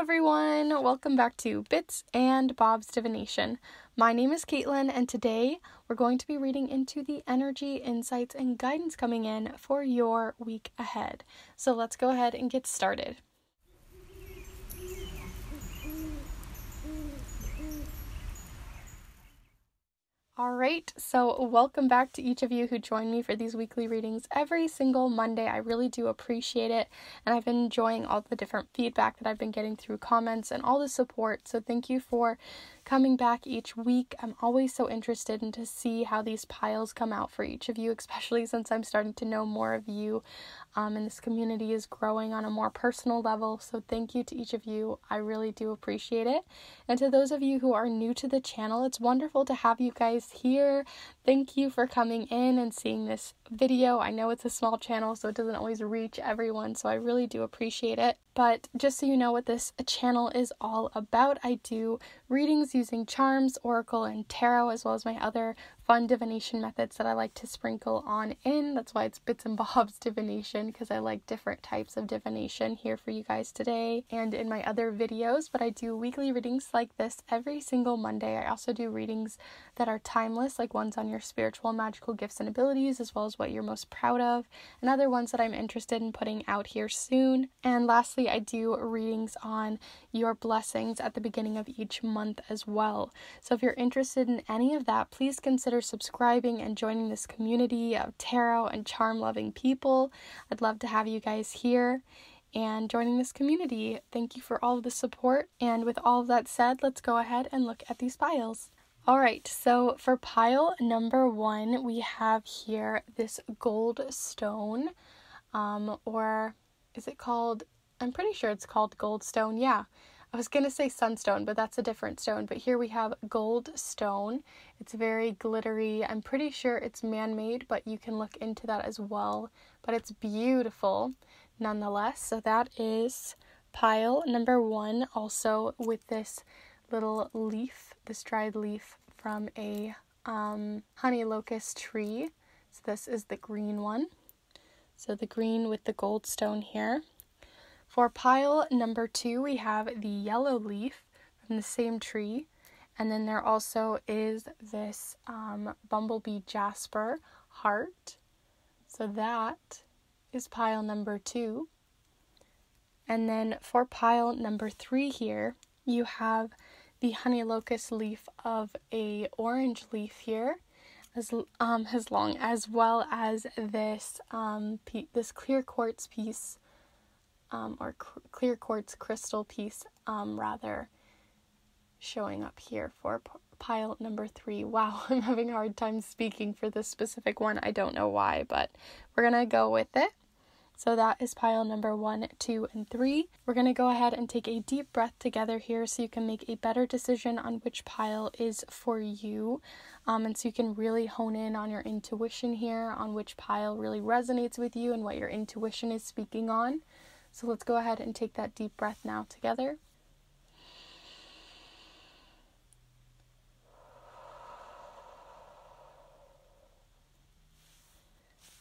everyone, welcome back to Bits and Bob's Divination. My name is Caitlin, and today we're going to be reading into the energy, insights, and guidance coming in for your week ahead. So let's go ahead and get started. Alright, so welcome back to each of you who join me for these weekly readings every single Monday. I really do appreciate it, and I've been enjoying all the different feedback that I've been getting through comments and all the support, so thank you for coming back each week. I'm always so interested in to see how these piles come out for each of you, especially since I'm starting to know more of you, and this community is growing on a more personal level, so thank you to each of you. I really do appreciate it. And to those of you who are new to the channel, it's wonderful to have you guys here. Thank you for coming in and seeing this video. I know it's a small channel, so it doesn't always reach everyone, so I really do appreciate it. But just so you know what this channel is all about, I do readings using charms, oracle, and tarot, as well as my other fun divination methods that I like to sprinkle on in. That's why it's Bits and Bob's Divination, because I like different types of divination here for you guys today and in my other videos. But I do weekly readings like this every single Monday. I also do readings that are timeless, like ones on your spiritual and magical gifts and abilities, as well as what you're most proud of, and other ones that I'm interested in putting out here soon. And lastly, I do readings on your blessings at the beginning of each month as well. So if you're interested in any of that, please consider subscribing and joining this community of tarot and charm loving people. I'd love to have you guys here and joining this community. Thank you for all of the support. And with all of that said, let's go ahead and look at these piles. Alright, so for pile number 1, we have here this gold stone, or is it called, I'm pretty sure it's called gold stone, yeah. I was going to say sunstone, but that's a different stone. But here we have gold stone. It's very glittery. I'm pretty sure it's man-made, but you can look into that as well. But it's beautiful nonetheless. So that is pile number 1, also with this little leaf, this dried leaf from a honey locust tree. So this is the green one. So the green with the gold stone here. For pile number 2, we have the yellow leaf from the same tree. And then there also is this bumblebee jasper heart. So that is pile number 2. And then for pile number 3 here, you have the honey locust leaf of a orange leaf here, as long, as well as this this clear quartz piece, or clear quartz crystal piece, rather, showing up here for pile number 3. Wow, I'm having a hard time speaking for this specific one. I don't know why, but we're gonna go with it. So that is pile number 1, 2, and 3. We're going to go ahead and take a deep breath together here so you can make a better decision on which pile is for you. And so you can really hone in on your intuition here, on which pile really resonates with you and what your intuition is speaking on. So let's go ahead and take that deep breath now together.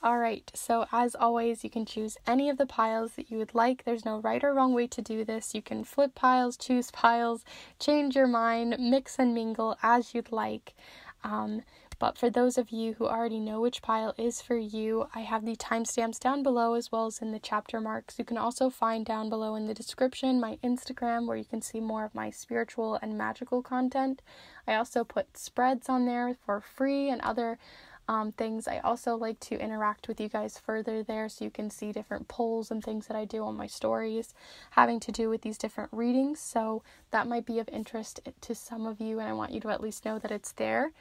Alright, so as always, you can choose any of the piles that you would like. There's no right or wrong way to do this. You can flip piles, choose piles, change your mind, mix and mingle as you'd like. But for those of you who already know which pile is for you, I have the timestamps down below as well as in the chapter marks. You can also find down below in the description my Instagram, where you can see more of my spiritual and magical content. I also put spreads on there for free and other things. I also like to interact with you guys further there, so you can see different polls and things that I do on my stories having to do with these different readings. So that might be of interest to some of you, and I want you to at least know that it's there.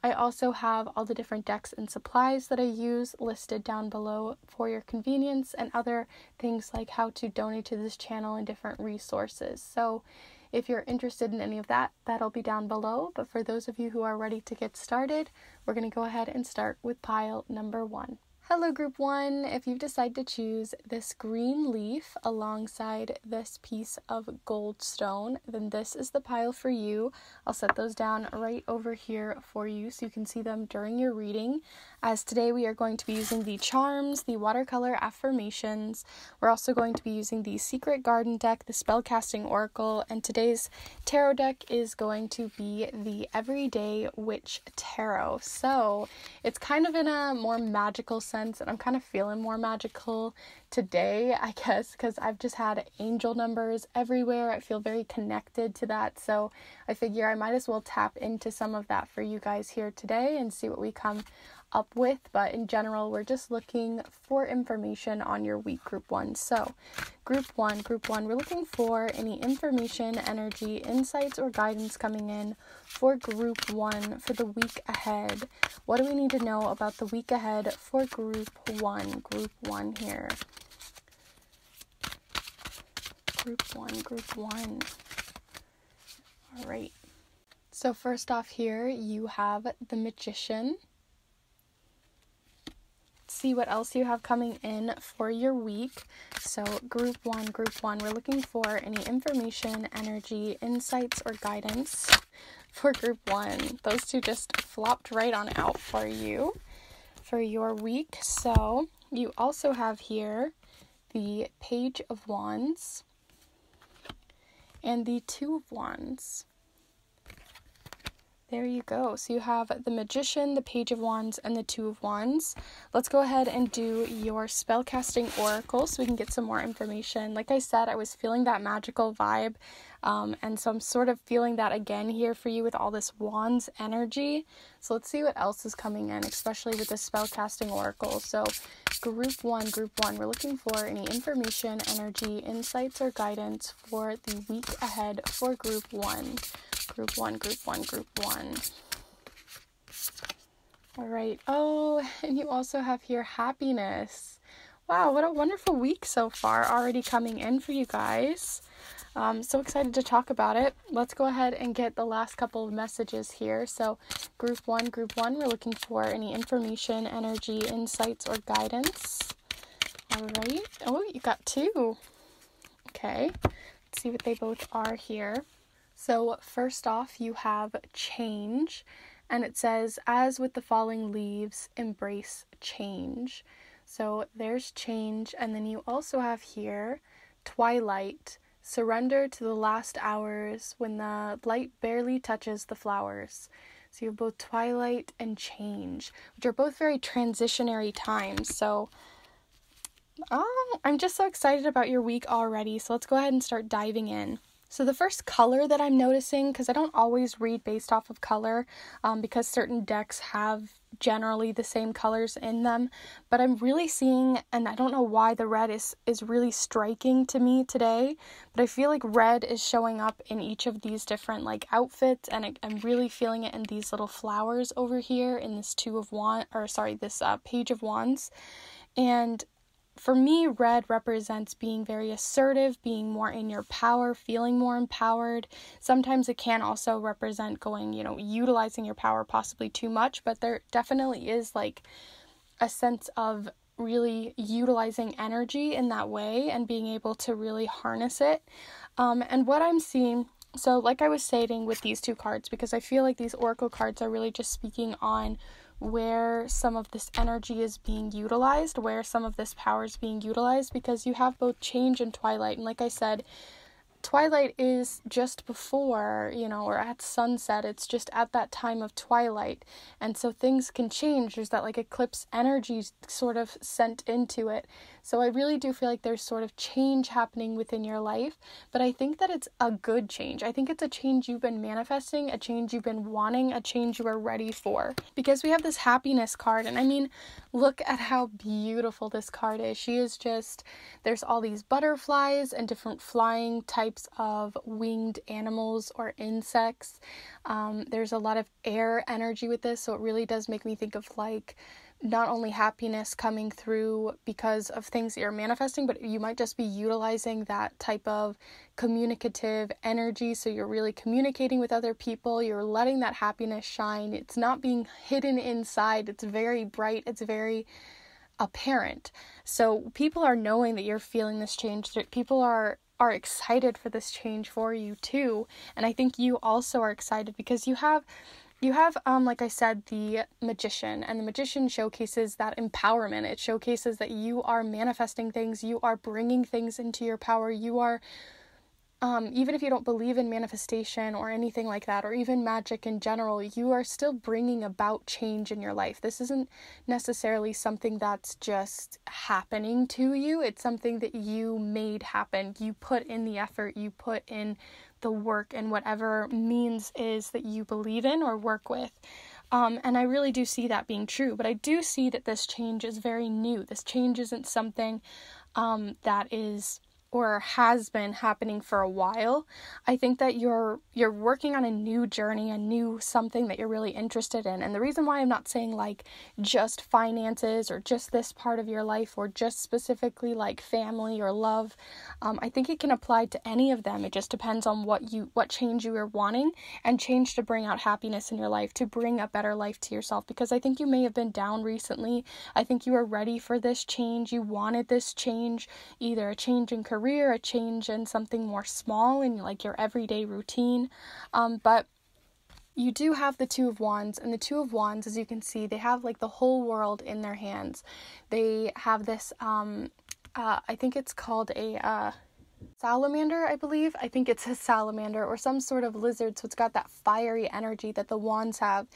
I also have all the different decks and supplies that I use listed down below for your convenience, and other things like how to donate to this channel and different resources. So if you're interested in any of that, that'll be down below. But for those of you who are ready to get started, we're going to go ahead and start with pile number 1. Hello group 1, if you've decided to choose this green leaf alongside this piece of gold stone, then this is the pile for you. I'll set those down right over here for you so you can see them during your reading. As today we are going to be using the charms, the watercolor affirmations. We're also going to be using the Secret Garden deck, the Spellcasting Oracle, and today's tarot deck is going to be the Everyday Witch Tarot. So it's kind of in a more magical sense, and I'm kind of feeling more magical today, I guess, because I've just had angel numbers everywhere. I feel very connected to that, so I figure I might as well tap into some of that for you guys here today and see what we come up with. But in general, we're just looking for information on your week, group 1. So group one, we're looking for any information, energy, insights, or guidance coming in for group 1 for the week ahead. What do we need to know about the week ahead for group 1 here? Group one. All right. So first off here, you have the Magician. See what else you have coming in for your week. So group one, we're looking for any information, energy, insights, or guidance for group 1. Those two just flopped right on out for you for your week. So you also have here the Page of Wands and the Two of Wands. There you go. So you have the Magician, the Page of Wands, and the Two of Wands. Let's go ahead and do your Spellcasting Oracle so we can get some more information. Like I said, I was feeling that magical vibe, and so I'm sort of feeling that again here for you with all this Wands energy. So let's see what else is coming in, especially with the Spellcasting Oracle. So group one, we're looking for any information, energy, insights, or guidance for the week ahead for group 1. Group one. All right. Oh, and you also have here happiness. Wow, what a wonderful week so far already coming in for you guys. So excited to talk about it. Let's go ahead and get the last couple of messages here. So group one, we're looking for any information, energy, insights, or guidance. All right. Oh, you got 2. Okay. Let's see what they both are here. So first off, you have change, and it says, as with the falling leaves, embrace change. So there's change, and then you also have here twilight, surrender to the last hours when the light barely touches the flowers. So you have both twilight and change, which are both very transitionary times. So I'm just so excited about your week already. So let's go ahead and start diving in. So the first color that I'm noticing, because I don't always read based off of color, because certain decks have generally the same colors in them, but I'm really seeing, and I don't know why the red is really striking to me today, but I feel like red is showing up in each of these different like outfits, and I'm really feeling it in these little flowers over here in this Page of Wands. And for me, red represents being very assertive, being more in your power, feeling more empowered. Sometimes it can also represent utilizing your power possibly too much, but there definitely is like a sense of really utilizing energy in that way and being able to really harness it. And what I'm seeing, so like I was stating with these 2 cards, because I feel like these oracle cards are really just speaking on where some of this energy is being utilized, where some of this power is being utilized, because you have both change and twilight. And like I said, twilight is just before, or at sunset. It's just at that time of twilight. And so things can change. There's that like eclipse energy sort of sent into it. So I really do feel like there's sort of change happening within your life, but I think that it's a good change. I think it's a change you've been manifesting, a change you've been wanting, a change you are ready for. Because we have this happiness card, and I mean, look at how beautiful this card is. There's all these butterflies and different flying types of winged animals or insects. There's a lot of air energy with this, so it really does make me think of like not only happiness coming through because of things that you're manifesting, but you might just be utilizing that type of communicative energy. So you're really communicating with other people. You're letting that happiness shine. It's not being hidden inside. It's very bright. It's very apparent. So people are knowing that you're feeling this change. People are excited for this change for you too. And I think you also are excited because you have like I said, the Magician, and the Magician showcases that empowerment. It showcases that you are manifesting things, you are bringing things into your power, you are, even if you don't believe in manifestation or anything like that, or even magic in general, you are still bringing about change in your life. This isn't necessarily something that's just happening to you. It's something that you made happen. You put in the effort, you put in the work, and whatever means is that you believe in or work with. And I really do see that being true, but I do see that this change is very new. This change isn't something that is or has been happening for a while. I think that you're working on a new journey, a new something that you're really interested in. And the reason why I'm not saying like just finances or just this part of your life or just specifically like family or love, I think it can apply to any of them. It just depends on what change you are wanting, and change to bring out happiness in your life, to bring a better life to yourself. Because I think you may have been down recently. I think you were ready for this change. You wanted this change, either a change in career, a change in something more small in like your everyday routine, but you do have the Two of Wands, and the Two of Wands, as you can see, they have like the whole world in their hands. They have this I think it's called a salamander, I believe. I think it's a salamander or some sort of lizard, so it's got that fiery energy that the wands have.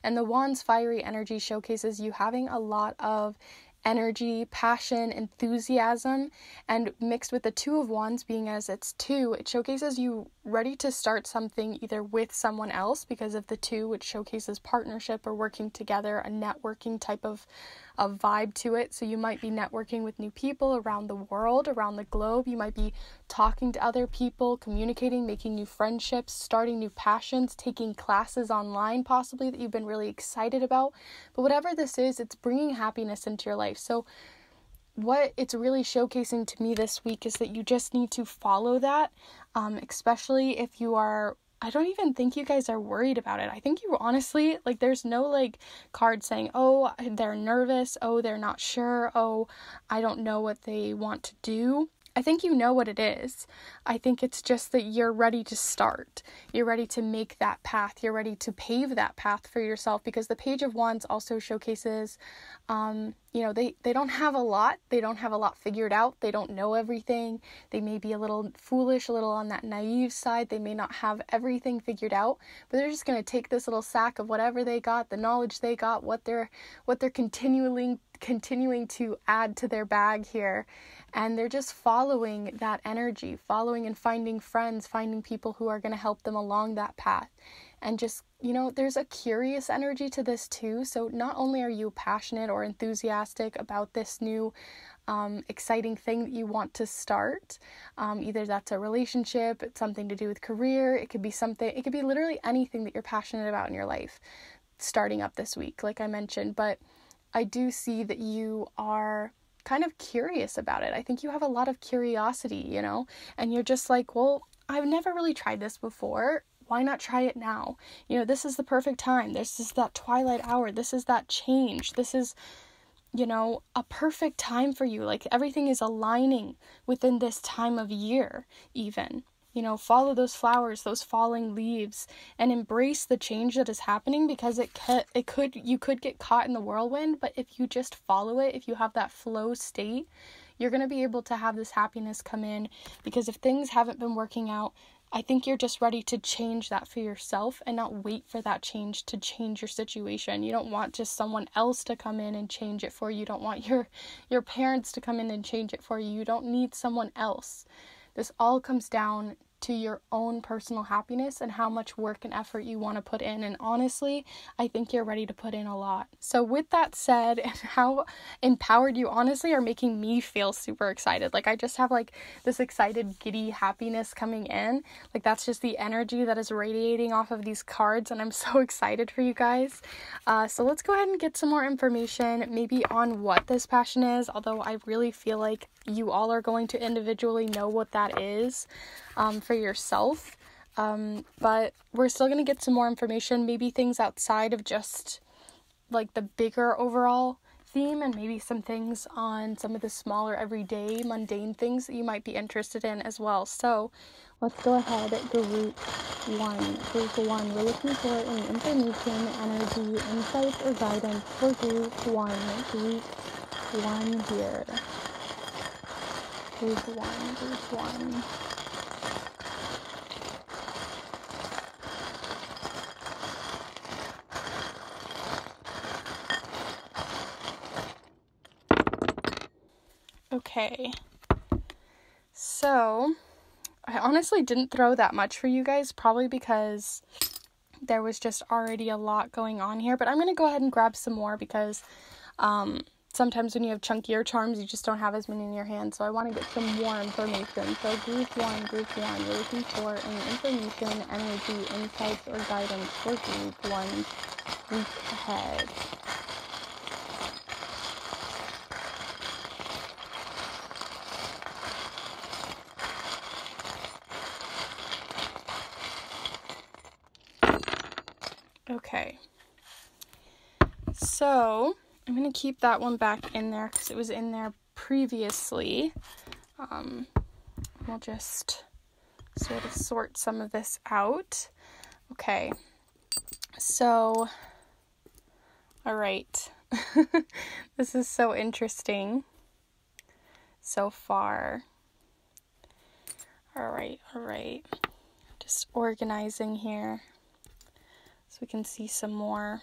And the wands' fiery energy showcases you having a lot of energy, passion, enthusiasm, and mixed with the Two of Wands being as it's two, it showcases you ready to start something either with someone else because of the two, which showcases partnership or working together, a networking type of vibe to it. So you might be networking with new people around the world, around the globe. You might be talking to other people, communicating, making new friendships, starting new passions, taking classes online possibly that you've been really excited about. But whatever this is, it's bringing happiness into your life. So what it's really showcasing to me this week is that you just need to follow that, especially if you are, I don't even think you guys are worried about it. I think you honestly, like, there's no like card saying, oh, they're nervous, oh, they're not sure, oh, I don't know what they want to do. I think you know what it is. I think it's just that you're ready to start. You're ready to make that path. You're ready to pave that path for yourself, because the Page of Wands also showcases, they don't have a lot. They don't have a lot figured out. They don't know everything. They may be a little foolish, a little on that naive side. They may not have everything figured out, but they're just going to take this little sack of whatever they got, the knowledge they got, what they're continuing to add to their bag here, and they're just following that energy, following and finding friends, finding people who are going to help them along that path. And just, there's a curious energy to this too. So not only are you passionate or enthusiastic about this new exciting thing that you want to start, either that's a relationship, it's something to do with career, it could be literally anything that you're passionate about in your life starting up this week, like I mentioned. But I do see that you are kind of curious about it. I think you have a lot of curiosity, and you're just like, well, I've never really tried this before. Why not try it now? This is the perfect time. This is that twilight hour. This is that change. This is, a perfect time for you. Like, everything is aligning within this time of year, even. Follow those flowers, those falling leaves, and embrace the change that is happening, because you could get caught in the whirlwind, but if you just follow it, if you have that flow state, you're going to be able to have this happiness come in. Because if things haven't been working out, I think you're just ready to change that for yourself and not wait for that change to change your situation. You don't want just someone else to come in and change it for you. You don't want your parents to come in and change it for you. You don't need someone else. This all comes down to your own personal happiness and how much work and effort you want to put in. And honestly, I think you're ready to put in a lot. So with that said, and how empowered you honestly are making me feel super excited. Like, I just have like this excited, giddy happiness coming in. Like, that's just the energy that is radiating off of these cards, and I'm so excited for you guys. So let's go ahead and get some more information maybe on what this passion is, although I really feel like you all are going to individually know what that is for yourself. But we're still going to get some more information, maybe things outside of just like the bigger overall theme and maybe some things on some of the smaller, everyday, mundane things that you might be interested in as well. So let's go ahead, group one. Group one, we're looking for any information, energy, insights, or guidance for group one. Group one here. Group one. Okay, so I honestly didn't throw that much for you guys, probably because there was just already a lot going on here, but I'm going to go ahead and grab some more because sometimes when you have chunkier charms, you just don't have as many in your hand, so I want to get some more information. So group one, you're looking for any information, energy, insights, or guidance for group one week ahead. Okay, so I'm going to keep that one back in there because it was in there previously. We'll just sort of sort some of this out. Okay, so, all right. This is so interesting so far. All right. Just organizing here so we can see some more.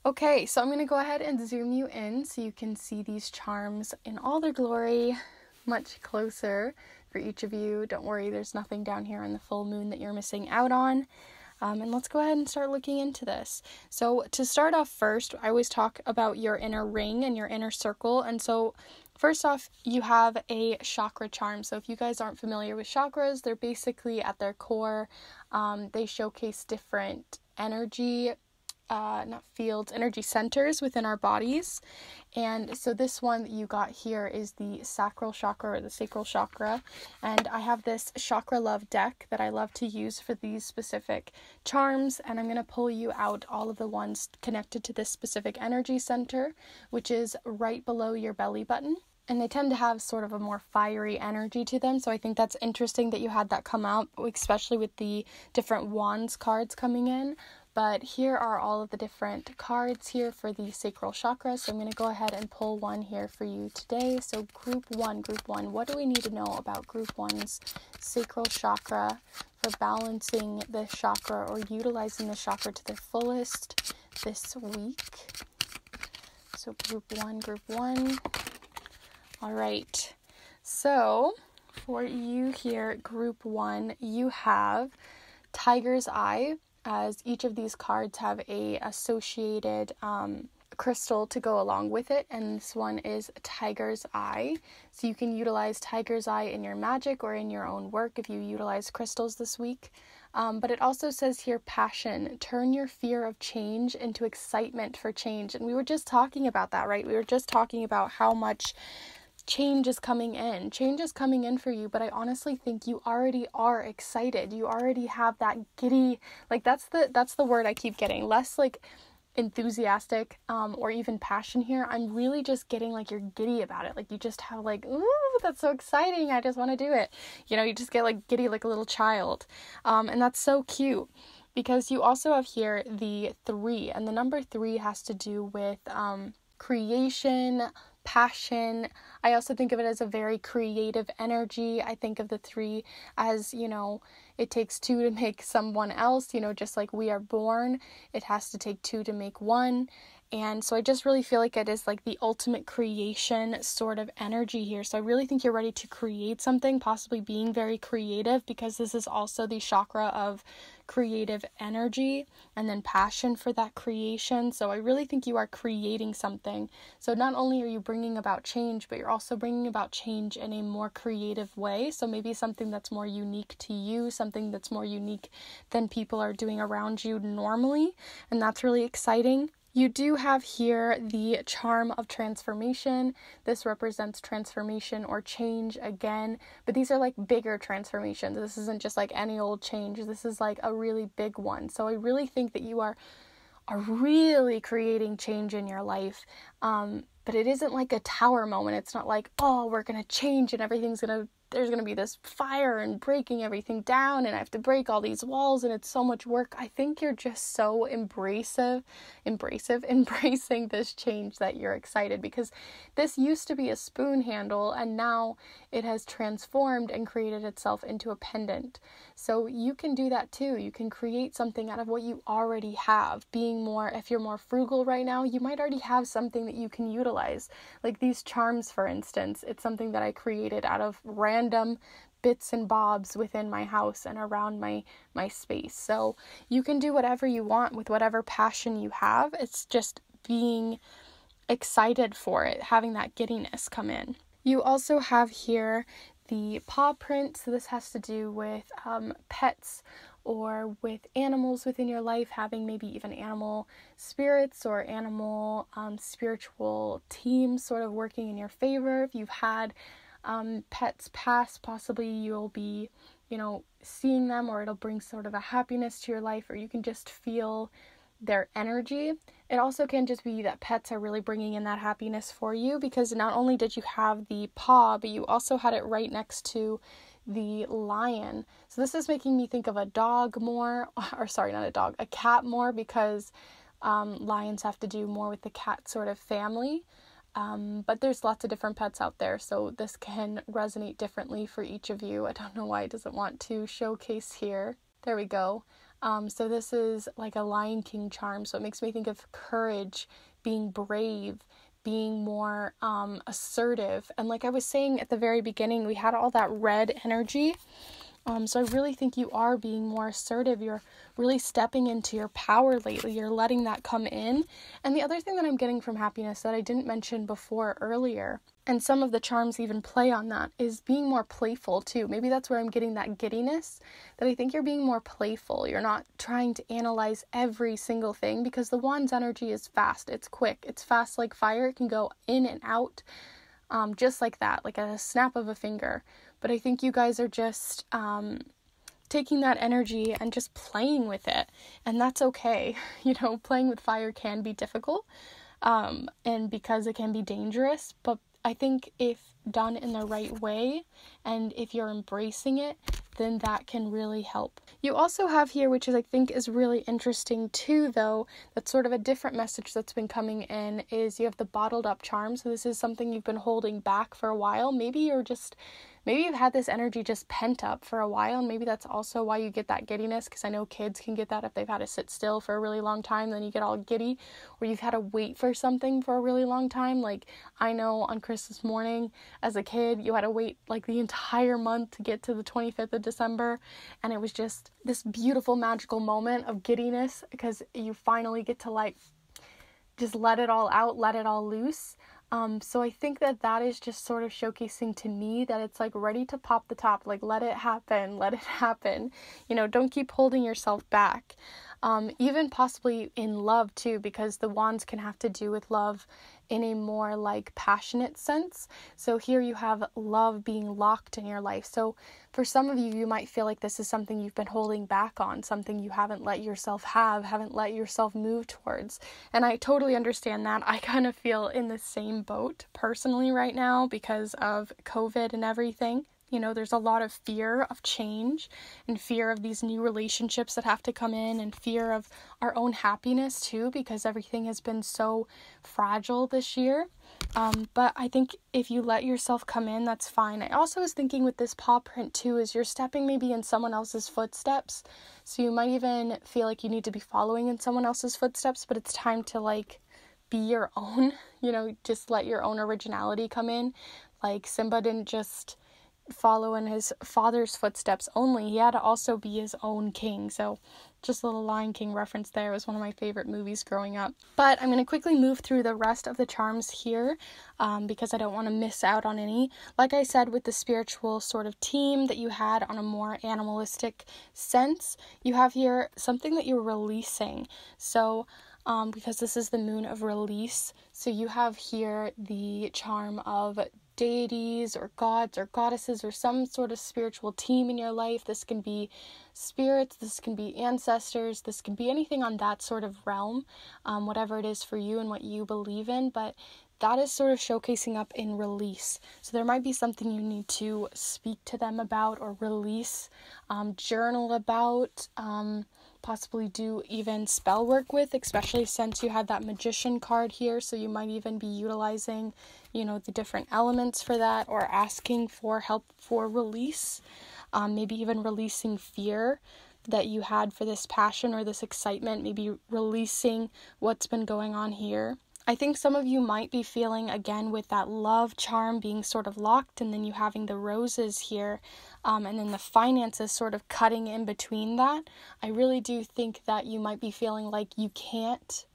Okay, so I'm going to go ahead and zoom you in so you can see these charms in all their glory, much closer for each of you. Don't worry, there's nothing down here on the full moon that you're missing out on. And let's go ahead and start looking into this. So to start off first, I always talk about your inner ring and your inner circle. And so first off, you have a chakra charm. So if you guys aren't familiar with chakras, they're basically at their core, they showcase different energy energy centers within our bodies. And so this one that you got here is the sacral chakra or the sacral chakra. And I have this Chakra Love deck that I love to use for these specific charms. And I'm going to pull you out all of the ones connected to this specific energy center, which is right below your belly button. And they tend to have sort of a more fiery energy to them. So I think that's interesting that you had that come out, especially with the different wands cards coming in. But here are all of the different cards here for the sacral chakra. So I'm going to go ahead and pull one here for you today. So group one, what do we need to know about group one's sacral chakra for balancing the chakra or utilizing the chakra to their fullest this week? So group one. All right. So for you here, group one, you have Tiger's Eye, as each of these cards have a associated crystal to go along with it, and this one is Tiger's Eye. So you can utilize Tiger's Eye in your magic or in your own work if you utilize crystals this week. But it also says here, passion, turn your fear of change into excitement for change. And we were just talking about that, right? We were just talking about how much change is coming in for you, but I honestly think you already are excited. You already have that giddy, like that's the word I keep getting, less like enthusiastic or even passion here. I'm really just getting like you're giddy about it. Like you just have like, ooh, that's so exciting, I just want to do it. You just get like giddy like a little child. And that's so cute because you also have here the 3, and the number 3 has to do with creation, passion. I also think of it as a very creative energy. I think of the 3 as, it takes 2 to make someone else, just like we are born, it has to take 2 to make 1. And so I just really feel like it is like the ultimate creation sort of energy here. So I really think you're ready to create something, possibly being very creative, because this is also the chakra of creative energy and then passion for that creation. So I really think you are creating something. So not only are you bringing about change, but you're also bringing about change in a more creative way. So maybe something that's more unique to you, something that's more unique than people are doing around you normally. And that's really exciting. You do have here the charm of transformation. This represents transformation or change again, but these are like bigger transformations. This isn't just like any old change. This is like a really big one. So I really think that you are are really creating change in your life. But it isn't like a tower moment. It's not like, oh, we're going to change and there's going to be this fire and breaking everything down and I have to break all these walls and it's so much work. I think you're just so embracing this change that you're excited, because this used to be a spoon handle and now it has transformed and created itself into a pendant. So you can do that too. You can create something out of what you already have. If you're more frugal right now, you might already have something that you can utilize. Like these charms, for instance, it's something that I created out of random bits and bobs within my house and around my space. So you can do whatever you want with whatever passion you have. It's just being excited for it, having that giddiness come in. You also have here the paw print. So this has to do with pets or with animals within your life, having maybe even animal spirits or animal spiritual teams sort of working in your favor. If you've had pets pass, possibly you'll be, seeing them, or it'll bring sort of a happiness to your life, or you can just feel their energy. It also can just be that pets are really bringing in that happiness for you, because not only did you have the paw, but you also had it right next to the lion. So this is making me think of a cat more, because lions have to do more with the cat sort of family. But there's lots of different pets out there, so this can resonate differently for each of you. I don't know why it doesn't want to showcase here. There we go. So this is like a Lion King charm, so it makes me think of courage, being brave, being more assertive. And like I was saying at the very beginning, we had all that red energy. So I really think you are being more assertive. You're really stepping into your power lately. You're letting that come in. And the other thing that I'm getting from happiness that I didn't mention before earlier, and some of the charms even play on that, is being more playful too. Maybe that's where I'm getting that giddiness, that I think you're being more playful. You're not trying to analyze every single thing, because the wand's energy is fast. It's quick. It's fast like fire. It can go in and out just like that, like a snap of a finger. But I think you guys are just taking that energy and just playing with it. And that's okay. Playing with fire can be difficult. And because it can be dangerous. But I think if done in the right way, and if you're embracing it, then that can really help. You also have here, which I think is really interesting too, though, that's sort of a different message that's been coming in, is you have the bottled up charm. So this is something you've been holding back for a while. Maybe you've had this energy just pent up for a while, and maybe that's also why you get that giddiness, because I know kids can get that if they've had to sit still for a really long time, then you get all giddy, or you've had to wait for something for a really long time. Like I know on Christmas morning as a kid, you had to wait like the entire month to get to the 25th of December, and it was just this beautiful magical moment of giddiness, because you finally get to just let it all out, let it all loose. So I think that is just sort of showcasing to me that it's like ready to pop the top, like let it happen. Don't keep holding yourself back. Even possibly in love too, because the wands can have to do with love in a more like passionate sense. So here you have love being locked in your life. So for some of you, you might feel like this is something you've been holding back on, something you haven't let yourself haven't let yourself move towards. And I totally understand that. I kind of feel in the same boat personally right now because of COVID and everything. There's a lot of fear of change and fear of these new relationships that have to come in, and fear of our own happiness too, because everything has been so fragile this year. But I think if you let yourself come in, that's fine. I also was thinking with this paw print too, is you're stepping maybe in someone else's footsteps. So you might even feel like you need to be following in someone else's footsteps, but it's time to be your own, just let your own originality come in. Like Simba didn't just follow in his father's footsteps only. He had to also be his own king. So just a little Lion King reference there. It was one of my favorite movies growing up. But I'm going to quickly move through the rest of the charms here because I don't want to miss out on any. Like I said, with the spiritual sort of team that you had on a more animalistic sense, you have here something that you're releasing. So because this is the moon of release, so you have here the charm of deities or gods or goddesses or some sort of spiritual team in your life. This can be spirits, this can be ancestors, this can be anything on that sort of realm, whatever it is for you and what you believe in, but that is sort of showcasing up in release. So there might be something you need to speak to them about or release, journal about, possibly do even spell work with, especially since you had that magician card here. So you might even be utilizing, the different elements for that, or asking for help for release, maybe even releasing fear that you had for this passion or this excitement, maybe releasing what's been going on here. I think some of you might be feeling, again, with that love charm being sort of locked, and then you having the roses here, and then the finances sort of cutting in between that. I really do think that you might be feeling like you can't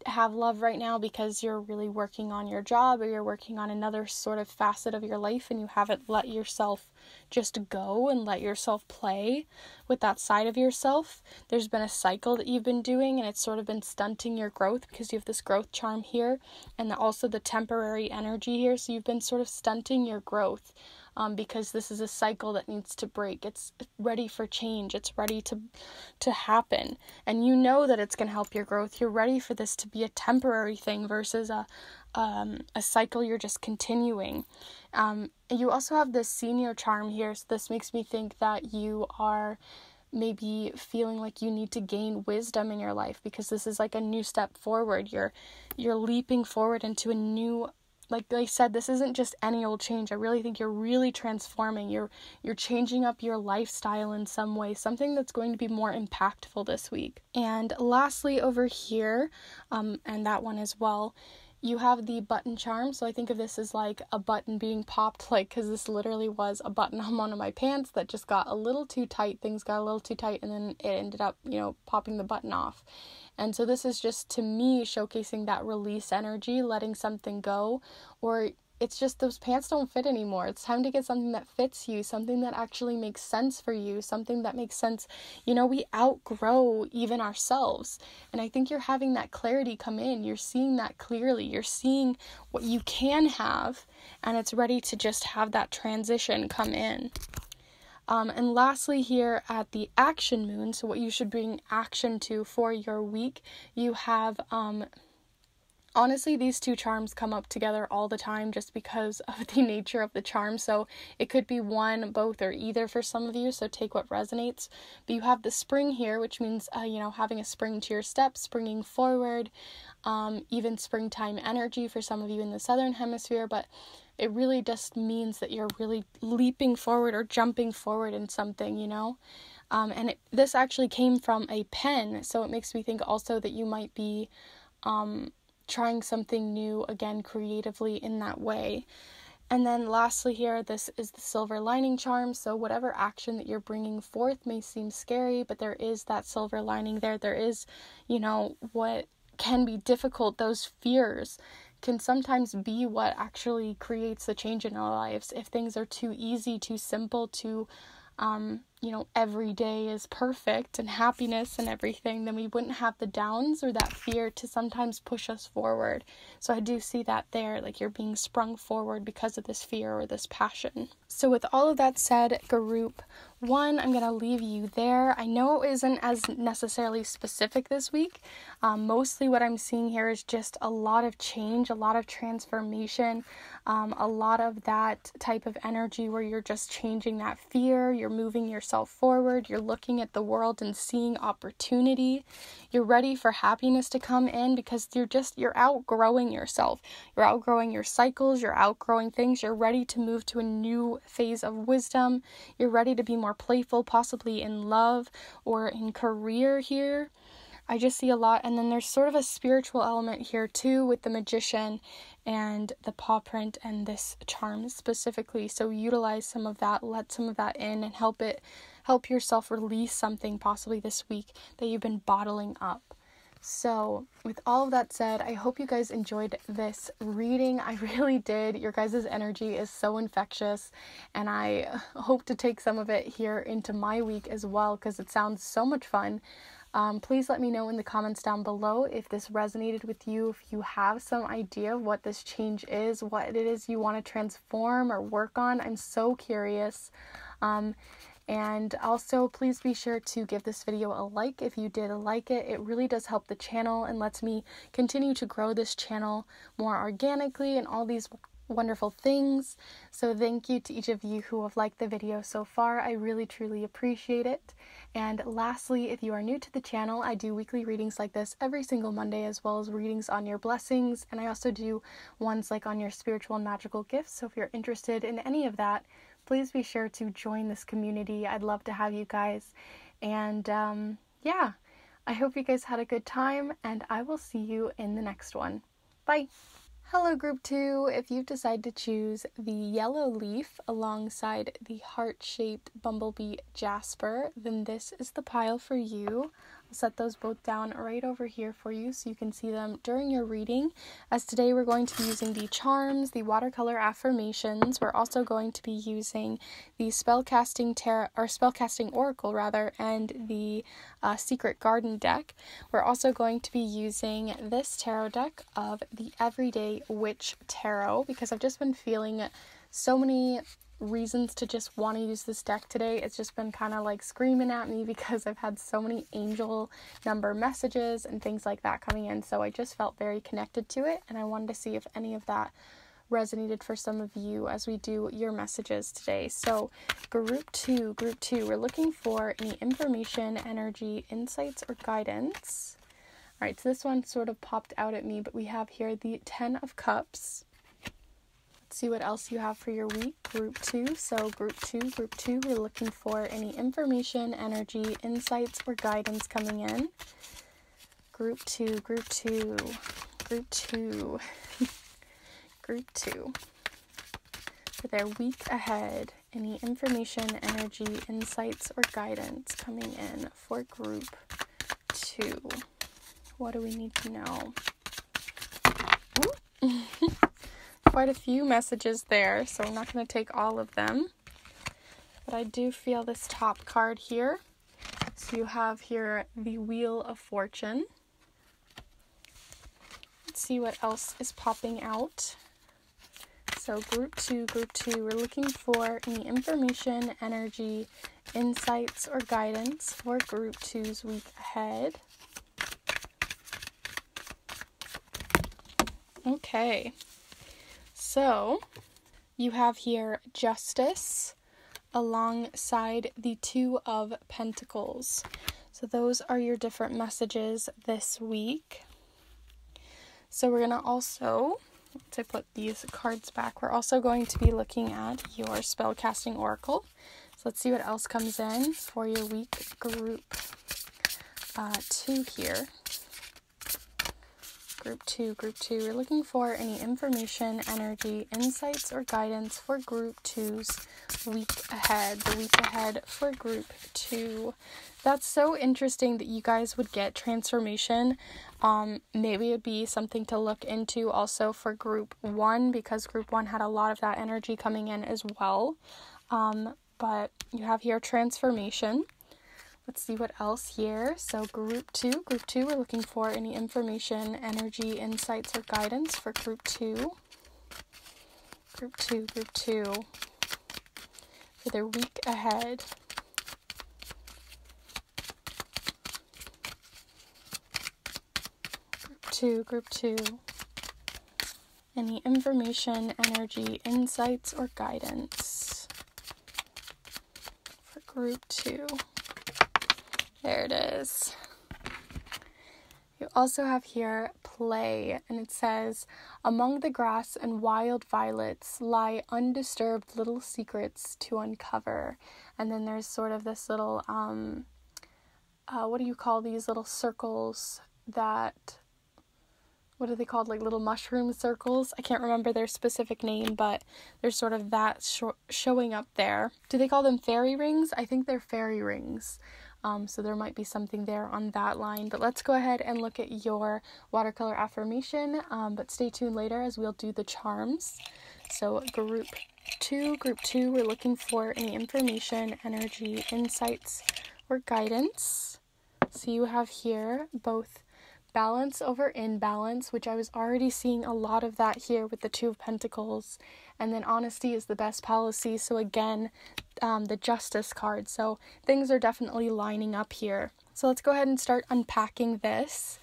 have love right now because you're really working on your job, or you're working on another sort of facet of your life, and you haven't let yourself just go and let yourself play with that side of yourself. There's been a cycle that you've been doing, and it's sort of been stunting your growth because you have this growth charm here, and also the temporary energy here. So you've been sort of stunting your growth, because this is a cycle that needs to break. It's ready for change. It's ready to happen. And you know that it's going to help your growth. You're ready for this to be a temporary thing versus a cycle you're just continuing. You also have this senior charm here. So this makes me think that you are maybe feeling like you need to gain wisdom in your life, because this is like a new step forward. You're leaping forward into a new, like I said, this isn't just any old change. I really think you're really transforming. You're changing up your lifestyle in some way, something that's going to be more impactful this week. And lastly, over here, and that one as well, you have the button charm. So I think of this as like a button being popped, because this literally was a button on one of my pants that just got a little too tight. Things got a little too tight, and then it ended up, popping the button off. And so this is just, to me, showcasing that release energy, letting something go, or it's just those pants don't fit anymore. It's time to get something that fits you, something that actually makes sense for you, something that makes sense. We outgrow even ourselves. And I think you're having that clarity come in. You're seeing that clearly. You're seeing what you can have, and it's ready to just have that transition come in. And lastly, here at the action moon, so what you should bring action to for your week, you have, honestly, these two charms come up together all the time just because of the nature of the charm. So it could be one, both, or either for some of you. So take what resonates. But you have the spring here, which means, having a spring to your step, springing forward, even springtime energy for some of you in the southern hemisphere. But it really just means that you're really leaping forward or jumping forward in something, and this actually came from a pen. So it makes me think also that you might be, trying something new, again, creatively in that way. And then lastly here, this is the silver lining charm. So whatever action that you're bringing forth may seem scary, but there is that silver lining there. There is, what can be difficult, those fears can sometimes be what actually creates the change in our lives. If things are too easy, too simple, too every day is perfect and happiness and everything, then we wouldn't have the downs or that fear to sometimes push us forward. So I do see that there, like you're being sprung forward because of this fear or this passion. So with all of that said, group 1, I'm going to leave you there. I know it isn't as necessarily specific this week. Mostly what I'm seeing here is just a lot of change, a lot of transformation, a lot of that type of energy where you're just changing that fear, you're moving yourself forward, you're looking at the world and seeing opportunity, you're ready for happiness to come in because you're outgrowing yourself, you're outgrowing your cycles, you're outgrowing things, you're ready to move to a new phase of wisdom, you're ready to be more playful, possibly in love or in career here. I just see a lot. And then there's sort of a spiritual element here too with the magician and the paw print and this charm specifically. So utilize some of that, let some of that in, and help yourself release something possibly this week that you've been bottling up. So with all of that said, I hope you guys enjoyed this reading. I really did. Your guys' energy is so infectious, and I hope to take some of it here into my week as well because it sounds so much fun. Please let me know in the comments down below if this resonated with you, if you have some idea of what this change is, what it is you want to transform or work on. I'm so curious. And also, please be sure to give this video a like if you did like it. It really does help the channel and lets me continue to grow this channel more organically and all these wonderful things. So thank you to each of you who have liked the video so far. I really truly appreciate it. And lastly, if you are new to the channel, I do weekly readings like this every single Monday, as well as readings on your blessings, and I also do ones like on your spiritual and magical gifts. So if you're interested in any of that, please be sure to join this community. I'd love to have you guys. And yeah, I hope you guys had a good time, and I will see you in the next one. Bye. Hello Group 2, if you've decided to choose the yellow leaf alongside the heart-shaped bumblebee jasper, then this is the pile for you. I'll set those both down right over here for you so you can see them during your reading. As today we're going to be using the charms, the watercolor affirmations. We're also going to be using the spellcasting oracle rather, and the secret garden deck. We're also going to be using this tarot deck of the Everyday Witch Tarot, because I've just been feeling so many reasons to just want to use this deck today. It's just been kind of like screaming at me because I've had so many angel number messages and things like that coming in, so I just felt very connected to it, and I wanted to see if any of that resonated for some of you as we do your messages today. So group two, we're looking for any information, energy, insights, or guidance. All right, so this one sort of popped out at me, but we have here the 10 of Cups. See what else you have for your week. Group 2. So group two, we're looking for any information, energy, insights, or guidance coming in. Group 2. Group 2. For their week ahead, any information, energy, insights, or guidance coming in for group 2. What do we need to know? Quite a few messages there, so I'm not going to take all of them, but I do feel this top card here. So you have here the Wheel of Fortune. Let's see what else is popping out. So group two, we're looking for any information, energy, insights, or guidance for group 2's week ahead. Okay. So, you have here Justice alongside the 2 of Pentacles. So those are your different messages this week. So we're going to also, once I put these cards back, we're also going to be looking at your spellcasting oracle. So let's see what else comes in for your week group 2 here. Group 2, we're looking for any information, energy, insights, or guidance for group 2's week ahead. The week ahead for group 2. That's so interesting that you guys would get transformation. Maybe it'd be something to look into also for group 1, because group 1 had a lot of that energy coming in as well. But you have here transformation. Let's see what else here. So group 2, we're looking for any information, energy, insights, or guidance for group 2. Group 2, for their week ahead. Group 2, any information, energy, insights, or guidance for group 2. There it is. You also have here play, and it says, among the grass and wild violets lie undisturbed little secrets to uncover. And then there's sort of this little, what do you call these little circles that, what are they called, like little mushroom circles? I can't remember their specific name, but there's sort of that showing up there. Do they call them fairy rings? I think they're fairy rings. So there might be something there on that line. But let's go ahead and look at your watercolor affirmation. But stay tuned later as we'll do the charms. So group 2, we're looking for any information, energy, insights, or guidance So you have here both balance over imbalance, which I was already seeing a lot of that here with the Two of Pentacles. And then honesty is the best policy. So again, the Justice card. So things are definitely lining up here. So let's go ahead and start unpacking this.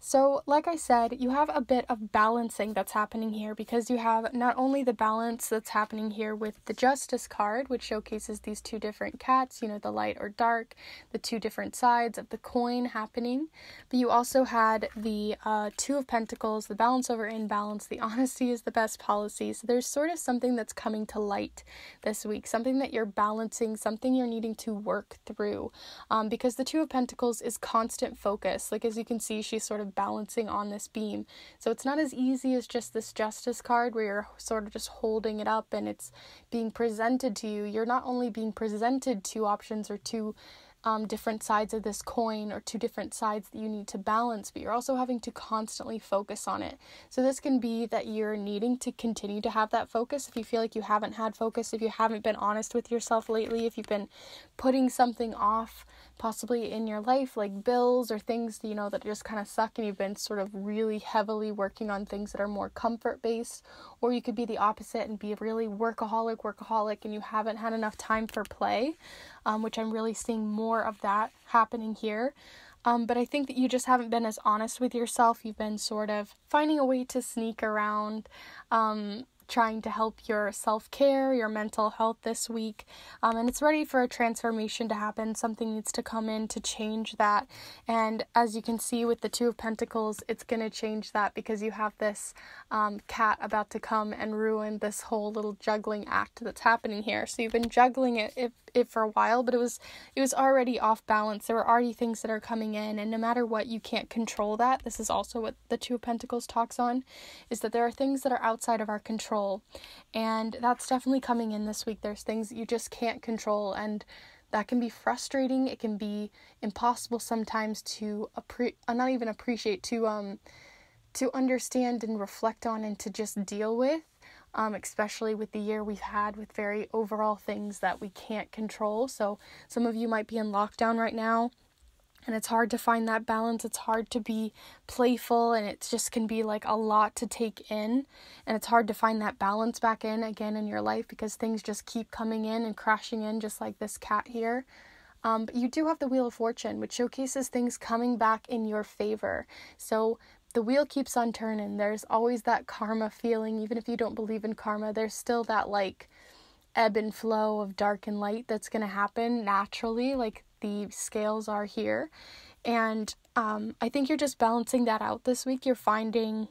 So like I said, you have a bit of balancing that's happening here, because you have not only the balance that's happening here with the Justice card, which showcases these two different cats, the light or dark, the two different sides of the coin happening, but you also had the Two of Pentacles, the balance over imbalance, the honesty is the best policy. So there's sort of something that's coming to light this week, something that you're balancing, something you're needing to work through, because the Two of Pentacles is constant focus. Like, as you can see, she's sort of balancing on this beam. So it's not as easy as just this Justice card where you're sort of just holding it up and it's being presented to you. You're not only being presented two options or two different sides of this coin, or two different sides that you need to balance, but you're also having to constantly focus on it. So this can be that you're needing to continue to have that focus if you feel like you haven't had focus, if you haven't been honest with yourself lately, if you've been putting something off possibly in your life, like bills or things that just kind of suck, and you've been sort of really heavily working on things that are more comfort based. Or you could be the opposite and be really workaholic and you haven't had enough time for play, which I'm really seeing more of that happening here. But I think that you just haven't been as honest with yourself. You've been sort of finding a way to sneak around, trying to help your self-care, your mental health this week, and it's ready for a transformation to happen. Something needs to come in to change that, and as you can see with the Two of Pentacles, it's going to change that, because you have this cat about to come and ruin this whole little juggling act that's happening here. So you've been juggling it for a while, but it was already off balance. There were already things that are coming in, and no matter what, you can't control that. This is also what the Two of Pentacles talks on, is that there are things that are outside of our control, and that's definitely coming in this week. There's things that you just can't control, and that can be frustrating. It can be impossible sometimes to not even appreciate, to understand and reflect on and to just deal with. Especially with the year we've had with very overall things that we can't control. So some of you might be in lockdown right now, and it's hard to find that balance. It's hard to be playful, and it just can be like a lot to take in, and it's hard to find that balance back in again in your life, because things just keep coming in and crashing in, just like this cat here. But you do have the Wheel of Fortune, which showcases things coming back in your favor. So the wheel keeps on turning. There's always that karma feeling. Even if you don't believe in karma, there's still that like ebb and flow of dark and light that's going to happen naturally, like the scales are here. And I think you're just balancing that out this week. You're finding,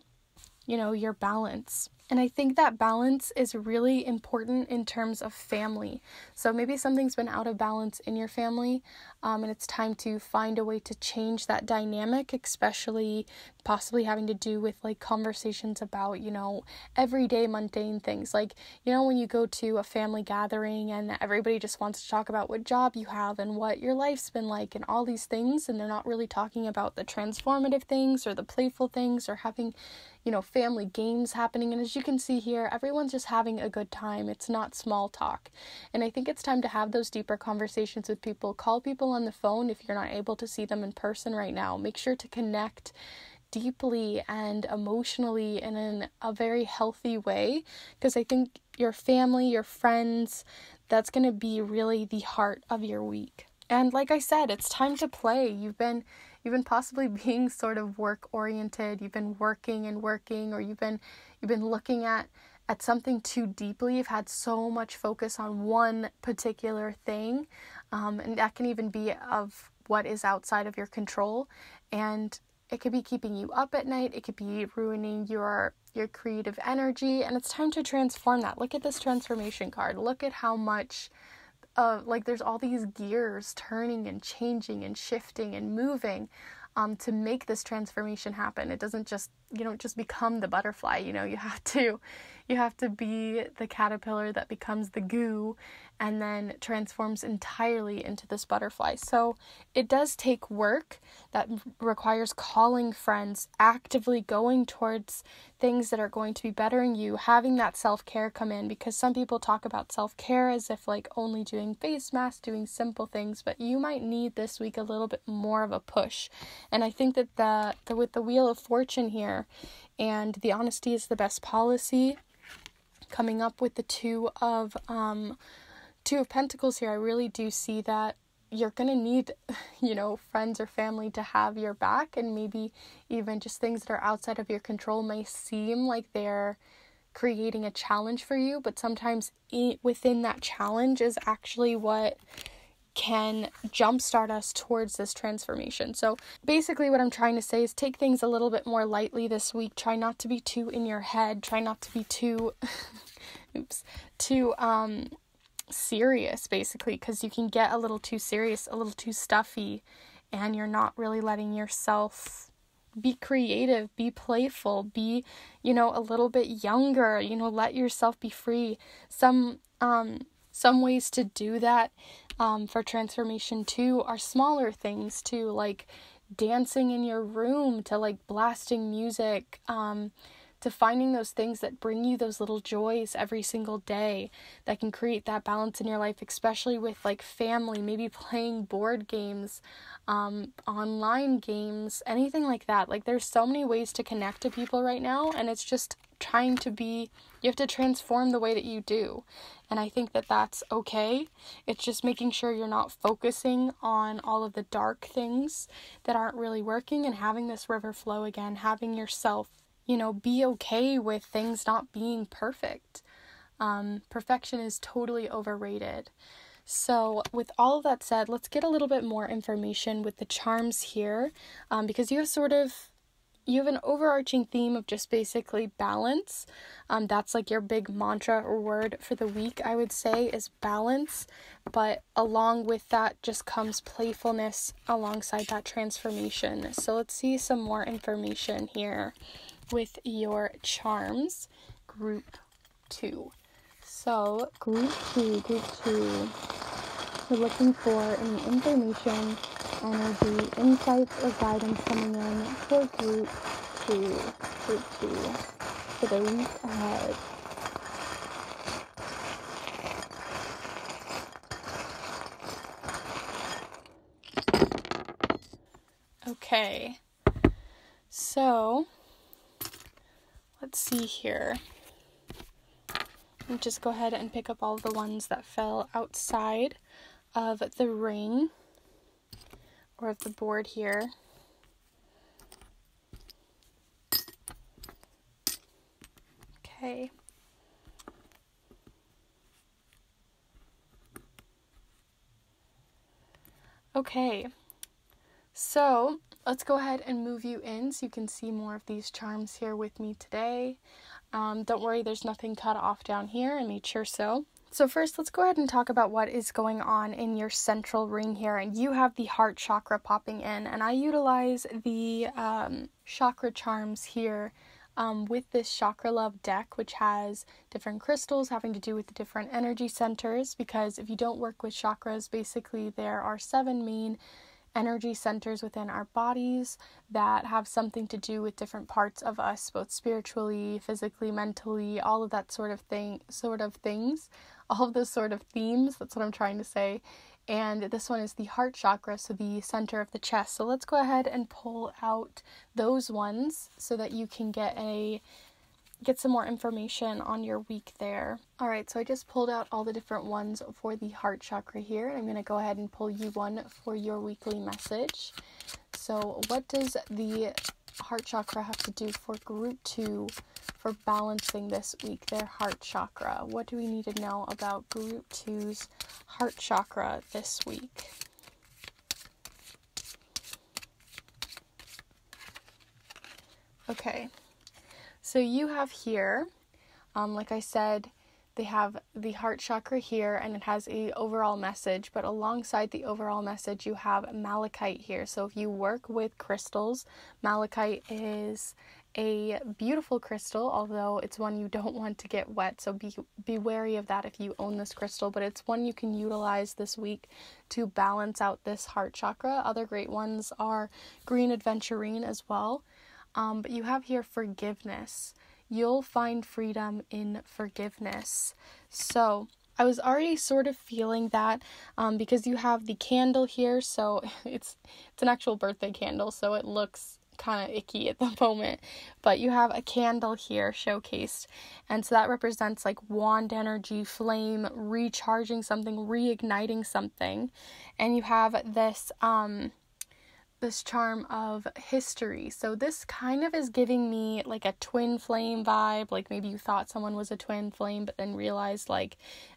your balance. And I think that balance is really important in terms of family. So maybe something's been out of balance in your family, and it's time to find a way to change that dynamic, especially possibly having to do with like conversations about, everyday mundane things. Like, when you go to a family gathering and everybody just wants to talk about what job you have and what your life's been like and all these things, and they're not really talking about the transformative things or the playful things or having, family games happening. And as you can see here, everyone's just having a good time. It's not small talk. And I think it's time to have those deeper conversations with people. Call people on the phone if you're not able to see them in person right now. Make sure to connect deeply and emotionally and in a very healthy way, because I think your family, your friends, that's going to be really the heart of your week. And like I said, it's time to play. You've been possibly being sort of work oriented. You've been working, or you've been looking at something too deeply. You've had so much focus on one particular thing, and that can even be of what is outside of your control, and it could be keeping you up at night. It could be ruining your creative energy, and it's time to transform that. Look at this transformation card. Look at how much there's all these gears turning and changing and shifting and moving to make this transformation happen. It doesn't just, you don't just become the butterfly, you have to You have to be the caterpillar that becomes the goo and then transforms entirely into this butterfly. So it does take work that requires calling friends, actively going towards things that are going to be bettering you, having that self-care come in, because some people talk about self-care as if like only doing face masks, doing simple things, but you might need this week a little bit more of a push. And I think that with the Wheel of Fortune here and the honesty is the best policy coming up with the Two of Pentacles here, I really do see that you're going to need, friends or family to have your back, and maybe even just things that are outside of your control may seem like they're creating a challenge for you, but sometimes within that challenge is actually what can jumpstart us towards this transformation. So basically what I'm trying to say is take things a little bit more lightly this week. Try not to be too in your head. Try not to be too, too serious, basically, because you can get a little too serious, a little too stuffy, and you're not really letting yourself be creative, be playful, be, a little bit younger, let yourself be free. Some ways to do that for transformation too are smaller things too, like dancing in your room, to like blasting music, to finding those things that bring you those little joys every single day that can create that balance in your life, especially with like family, maybe playing board games, online games, anything like that. Like there's so many ways to connect to people right now, and it's just you have to transform the way that you do. And I think that that's okay. It's just making sure you're not focusing on all of the dark things that aren't really working, and having this river flow again, having yourself, be okay with things not being perfect. Perfection is totally overrated. So with all of that said, let's get a little bit more information with the charms here, because you have an overarching theme of just basically balance. That's like your big mantra or word for the week, I would say, is balance. But along with that just comes playfulness alongside that transformation. So let's see some more information here with your charms. Group 2. So group 2, we're looking for any information, energy, insights, or guidance coming in for group 2 for the week ahead. Okay, so let's see here. I'll just go ahead and pick up all the ones that fell outside of the ring or of the board here. Okay. Okay. So let's go ahead and move you in so you can see more of these charms here with me today. Don't worry, there's nothing cut off down here. I made sure so. So first, let's go ahead and talk about what is going on in your central ring here. And you have the heart chakra popping in, and I utilize the chakra charms here with this Chakra Love deck, which has different crystals having to do with the different energy centers, because if you don't work with chakras, basically there are 7 main energy centers within our bodies that have something to do with different parts of us, both spiritually, physically, mentally, all of that sort of things, all of those sort of themes, that's what I'm trying to say. And this one is the heart chakra, so the center of the chest. So let's go ahead and pull out those ones so that you can get some more information on your week there. Alright, so I just pulled out all the different ones for the heart chakra here. I'm going to go ahead and pull you one for your weekly message. So what does the heart chakra have to do for group 2 for balancing this week, their heart chakra? What do we need to know about group 2's heart chakra this week? Okay. So you have here, like I said, they have the heart chakra here, and it has a overall message, but alongside the overall message, you have malachite here. So if you work with crystals, malachite is a beautiful crystal, although it's one you don't want to get wet, so be wary of that if you own this crystal, but it's one you can utilize this week to balance out this heart chakra. Other great ones are green aventurine as well. But you have here forgiveness. You'll find freedom in forgiveness. So I was already sort of feeling that because you have the candle here, so it's an actual birthday candle, so it looks kind of icky at the moment, but you have a candle here showcased, and so that represents like wand energy, flame, recharging something, reigniting something. And you have this charm of history. So this kind of is giving me like a twin flame vibe, like maybe you thought someone was a twin flame but then realized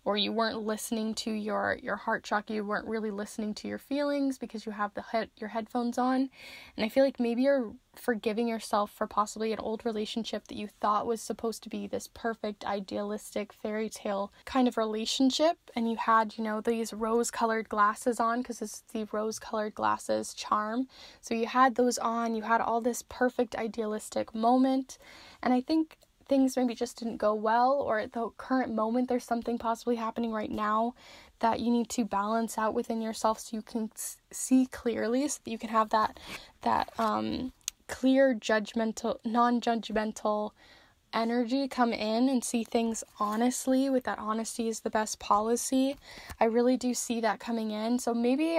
or you weren't listening to your heart chakra, you weren't really listening to your feelings because you have your headphones on. And I feel like maybe you're forgiving yourself for possibly an old relationship that you thought was supposed to be this perfect, idealistic, fairy tale kind of relationship, and you had, these rose-colored glasses on, because it's the rose-colored glasses charm. So you had those on, you had all this perfect, idealistic moment, and I think things maybe just didn't go well, or at the current moment there's something possibly happening right now that you need to balance out within yourself so you can see clearly, so that you can have that clear, non-judgmental energy come in and see things honestly. With that, honesty is the best policy. I really do see that coming in. So maybe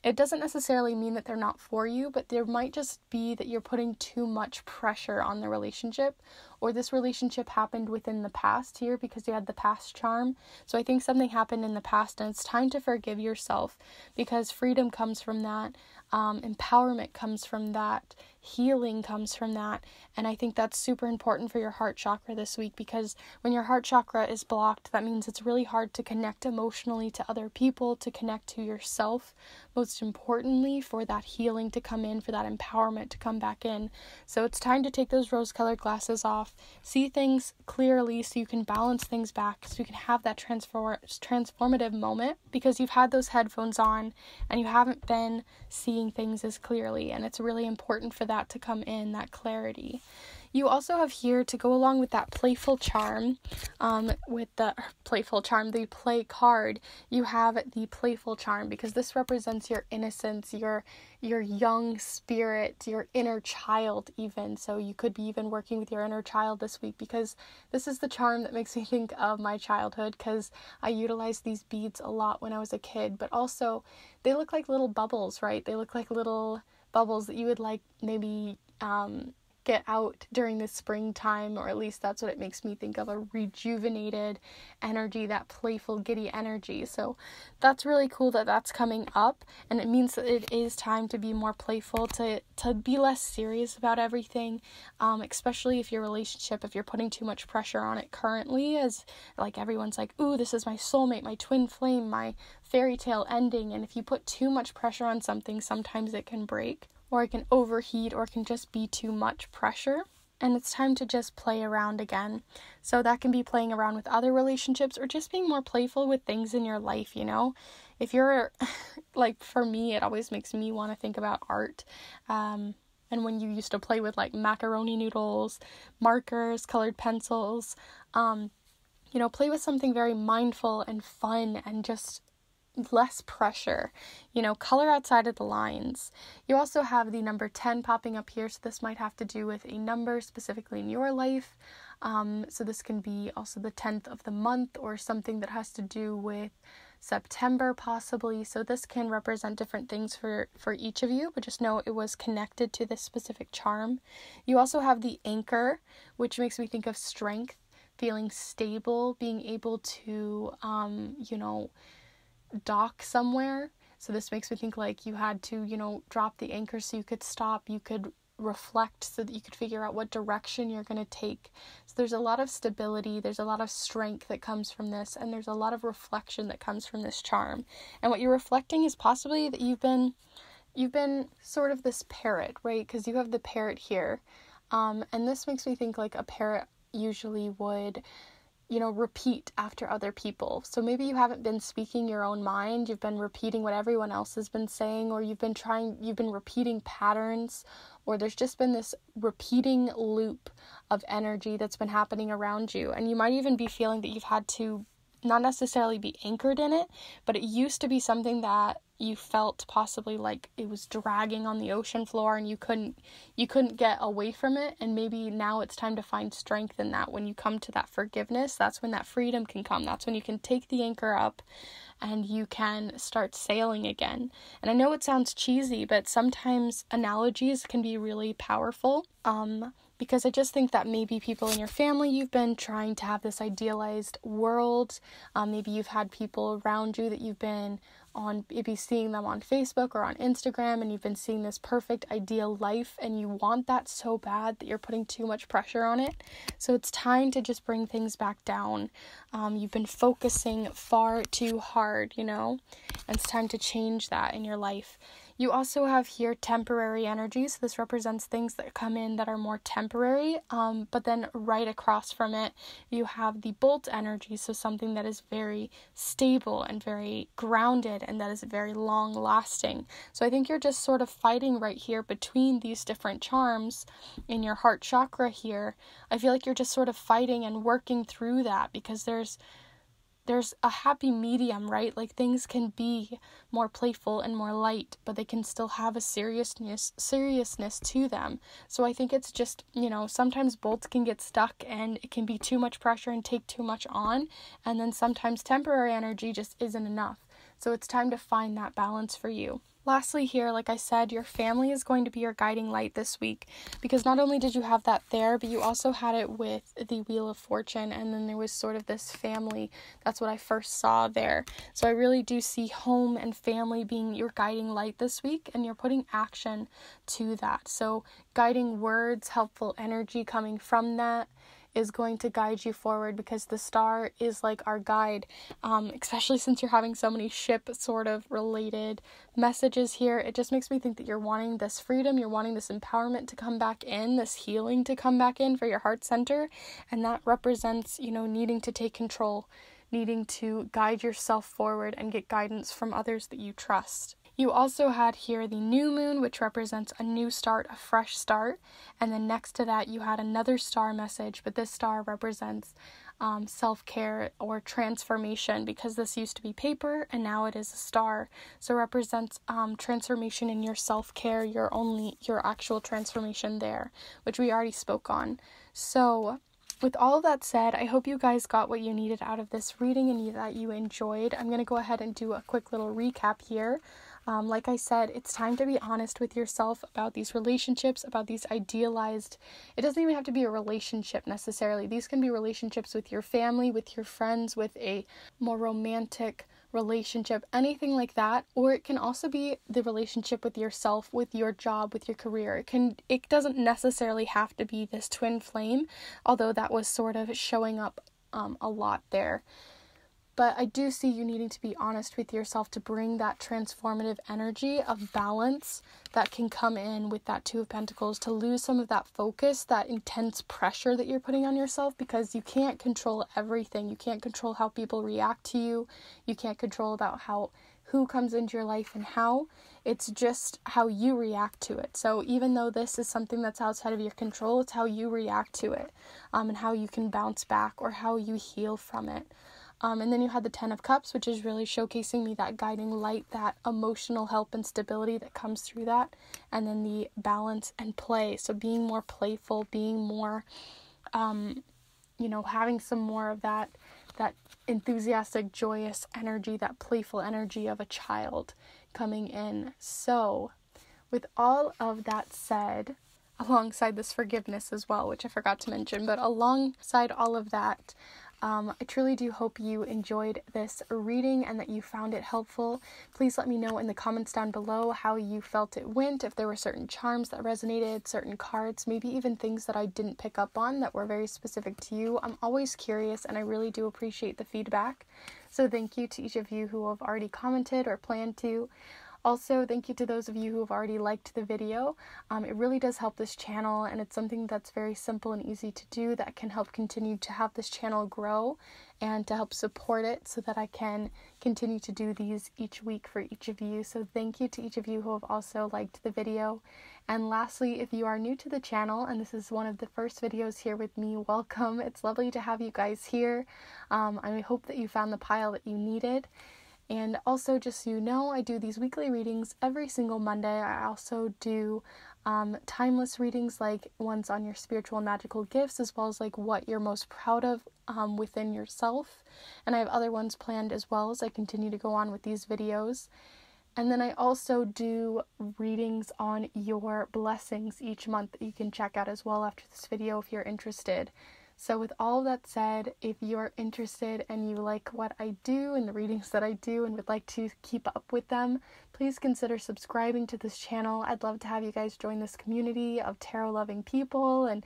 it doesn't necessarily mean that they're not for you, but there might just be that you're putting too much pressure on the relationship, or this relationship happened within the past here because you had the past charm. So I think something happened in the past, and it's time to forgive yourself, because freedom comes from that, empowerment comes from that, healing comes from that. And I think that's super important for your heart chakra this week, because when your heart chakra is blocked, that means it's really hard to connect emotionally to other people, to connect to yourself, most importantly, for that healing to come in, for that empowerment to come back in. So it's time to take those rose-colored glasses off, see things clearly so you can balance things back, so you can have that transformative moment, because you've had those headphones on and you haven't been seeing things as clearly, and it's really important for that to come in, that clarity. You also have here, to go along with that playful charm, the play card, you have the playful charm, because this represents your innocence, your young spirit, your inner child even. So you could be even working with your inner child this week, because this is the charm that makes me think of my childhood, because I utilized these beads a lot when I was a kid, but also they look like little bubbles, right? They look like little bubbles that you would maybe get out during the springtime, or at least that's what it makes me think of, a rejuvenated energy, that playful, giddy energy. So that's really cool that that's coming up, and it means that it is time to be more playful, to be less serious about everything, especially if you're putting too much pressure on it currently, as everyone's like, ooh, this is my soulmate, my twin flame, my fairy tale ending. And if you put too much pressure on something, sometimes it can break, or it can overheat, or it can just be too much pressure. And it's time to just play around again. So that can be playing around with other relationships, or just being more playful with things in your life, If you're, for me, it always makes me want to think about art. And when you used to play with, macaroni noodles, markers, colored pencils, play with something very mindful and fun, and just less pressure, color outside of the lines. You also have the number 10 popping up here, so this might have to do with a number specifically in your life. So this can be also the 10th of the month, or something that has to do with September possibly. So this can represent different things for each of you, but just know it was connected to this specific charm. You also have the anchor, which makes me think of strength, feeling stable, being able to, dock somewhere. So this makes me think you had to, drop the anchor so you could stop, you could reflect so that you could figure out what direction you're going to take. So there's a lot of stability, there's a lot of strength that comes from this, and there's a lot of reflection that comes from this charm. And what you're reflecting is possibly that you've been sort of this parrot, right? Because you have the parrot here. And this makes me think a parrot usually would, repeat after other people. So maybe you haven't been speaking your own mind, you've been repeating what everyone else has been saying, or you've been repeating patterns, or there's just been this repeating loop of energy that's been happening around you. And you might even be feeling that you've had to not necessarily be anchored in it, but it used to be something that you felt possibly like it was dragging on the ocean floor and you couldn't get away from it. And maybe now it's time to find strength in that. When you come to that forgiveness, that's when that freedom can come. That's when you can take the anchor up and you can start sailing again. And I know it sounds cheesy, but sometimes analogies can be really powerful. Because I just think that maybe people in your family, you've been trying to have this idealized world. Maybe you've had people around you that you've been maybe seeing them on Facebook or on Instagram, and you've been seeing this perfect ideal life, and you want that so bad that you're putting too much pressure on it. So it's time to just bring things back down. You've been focusing far too hard, and it's time to change that in your life. You also have here temporary energy, so this represents things that come in that are more temporary, but then right across from it, you have the bolt energy, so something that is very stable and very grounded and that is very long-lasting. So I think you're just sort of fighting right here between these different charms in your heart chakra here. I feel like you're just sort of fighting and working through that because there's a happy medium, right? Like things can be more playful and more light, but they can still have a seriousness to them. So I think it's just, sometimes bolts can get stuck and it can be too much pressure and take too much on. And then sometimes temporary energy just isn't enough. So it's time to find that balance for you. Lastly here, like I said, your family is going to be your guiding light this week, because not only did you have that there, but you also had it with the Wheel of Fortune, and then there was sort of this family. That's what I first saw there. So I really do see home and family being your guiding light this week, and you're putting action to that. So guiding words, helpful energy coming from that is going to guide you forward, because the star is like our guide, especially since you're having so many ship sort of related messages here. It just makes me think that you're wanting this freedom, you're wanting this empowerment to come back in, this healing to come back in for your heart center, and that represents, needing to take control, needing to guide yourself forward and get guidance from others that you trust. You also had here the new moon, which represents a new start, a fresh start. And then next to that, you had another star message, but this star represents self-care or transformation, because this used to be paper and now it is a star. So it represents transformation in your self-care, your actual transformation there, which we already spoke on. So with all of that said, I hope you guys got what you needed out of this reading and that you enjoyed. I'm going to go ahead and do a quick little recap here. Like I said, it's time to be honest with yourself about these relationships, about these idealized. It doesn't even have to be a relationship necessarily. These can be relationships with your family, with your friends, with a more romantic relationship, anything like that. Or it can also be the relationship with yourself, with your job, with your career. It doesn't necessarily have to be this twin flame, although that was sort of showing up a lot there. But I do see you needing to be honest with yourself to bring that transformative energy of balance that can come in with that Two of Pentacles, to lose some of that focus, that intense pressure that you're putting on yourself, because you can't control everything. You can't control how people react to you. You can't control about who comes into your life and how. It's just how you react to it. So even though this is something that's outside of your control, it's how you react to it, and how you can bounce back or how you heal from it. And then you had the 10 of Cups, which is really showcasing me that guiding light, that emotional help and stability that comes through that. And then the balance and play. So being more playful, being more, having some more of that enthusiastic, joyous energy, that playful energy of a child coming in. So with all of that said, alongside this forgiveness as well, which I forgot to mention, but alongside all of that, I truly do hope you enjoyed this reading and that you found it helpful. Please let me know in the comments down below how you felt it went, if there were certain charms that resonated, certain cards, maybe even things that I didn't pick up on that were very specific to you. I'm always curious and I really do appreciate the feedback. So thank you to each of you who have already commented or planned to. Also, thank you to those of you who have already liked the video. It really does help this channel, and it's something that's very simple and easy to do that can help continue to have this channel grow and to help support it so that I can continue to do these each week for each of you. So thank you to each of you who have also liked the video. And lastly, if you are new to the channel and this is one of the first videos here with me, welcome. It's lovely to have you guys here. I hope that you found the pile that you needed. And also, just so you know, I do these weekly readings every single Monday. I also do timeless readings, like ones on your spiritual and magical gifts, as well as like what you're most proud of within yourself. And I have other ones planned as well as I continue to go on with these videos. And then I also do readings on your blessings each month that you can check out as well after this video if you're interested. So with all of that said, if you're interested and you like what I do and the readings that I do and would like to keep up with them, please consider subscribing to this channel. I'd love to have you guys join this community of tarot-loving people and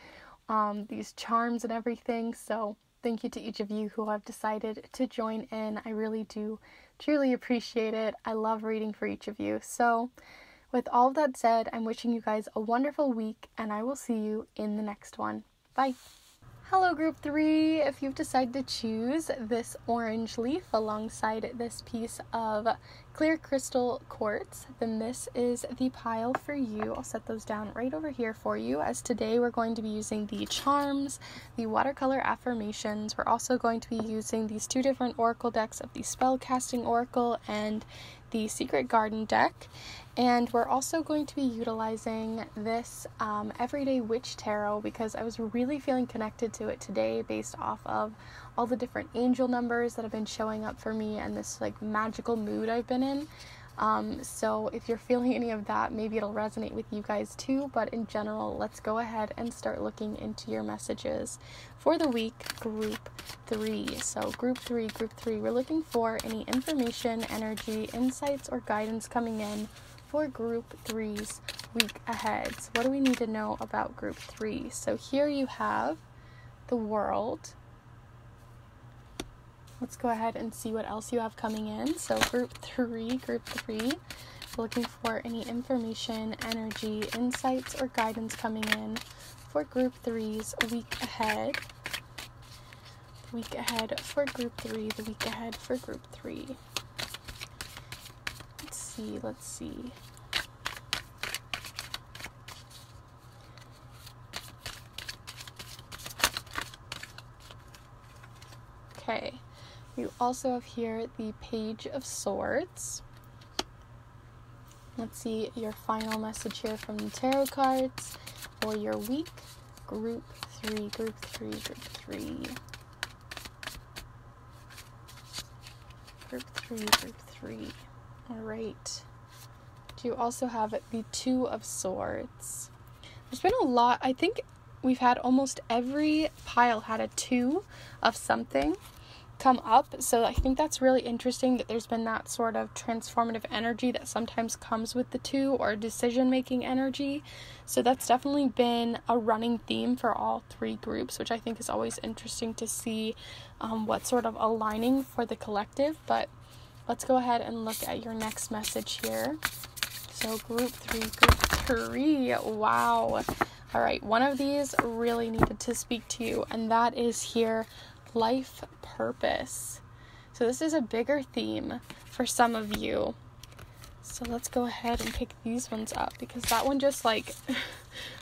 these charms and everything. So thank you to each of you who have decided to join in. I really do truly appreciate it. I love reading for each of you. So with all of that said, I'm wishing you guys a wonderful week, and I will see you in the next one. Bye! Hello group 3, if you've decided to choose this orange leaf alongside this piece of clear crystal quartz, then this is the pile for you. I'll set those down right over here for you, as today we're going to be using the charms, the watercolor affirmations. We're also going to be using these 2 different oracle decks of the spellcasting oracle and the Secret Garden deck. And we're also going to be utilizing this Everyday Witch Tarot because I was really feeling connected to it today based off of all the different angel numbers that have been showing up for me and this like magical mood I've been in. So if you're feeling any of that, maybe it'll resonate with you guys too. But in general, let's go ahead and start looking into your messages for the week, group 3. So group 3, we're looking for any information, energy, insights, or guidance coming in for group 3's week ahead. So what do we need to know about group 3? So here you have the World. Let's go ahead and see what else you have coming in. So group 3, we're looking for any information, energy, insights, or guidance coming in for group 3's week ahead. The week ahead for group 3, the week ahead for group 3. Let's see. Okay, you also have here the Page of Swords. Let's see your final message here from the tarot cards for your week, group 3. Group 3. Alright. You also have the 2 of Swords. There's been a lot. I think we've had almost every pile had a 2 of something come up. So I think that's really interesting that there's been that sort of transformative energy that sometimes comes with the 2 or decision-making energy. So that's definitely been a running theme for all 3 groups, which I think is always interesting to see what's sort of aligning for the collective. But let's go ahead and look at your next message here. So group 3, wow. All right, one of these really needed to speak to you, and that is here, life purpose. So this is a bigger theme for some of you. So let's go ahead and pick these ones up because that one just like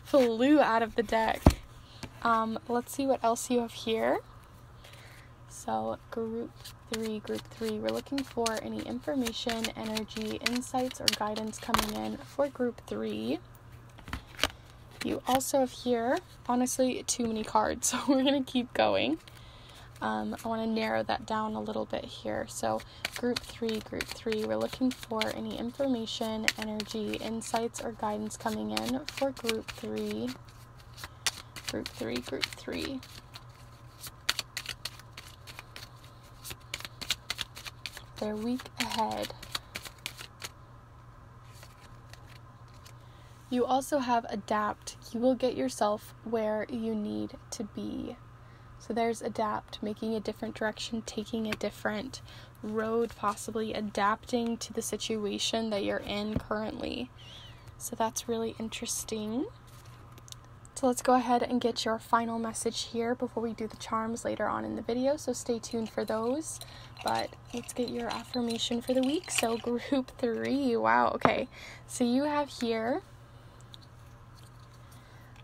flew out of the deck. Let's see what else you have here. So group 3, we're looking for any information, energy, insights, or guidance coming in for group 3. You also have here, honestly, too many cards, so we're going to keep going. I want to narrow that down a little bit here. So group 3, we're looking for any information, energy, insights, or guidance coming in for group 3. Group 3. Their week ahead. You also have adapt. You will get yourself where you need to be. So there's adapt, making a different direction, taking a different road, possibly adapting to the situation that you're in currently. So that's really interesting. So let's go ahead and get your final message here before we do the charms later on in the video. So stay tuned for those. But let's get your affirmation for the week. So group 3. Wow. Okay. So you have here,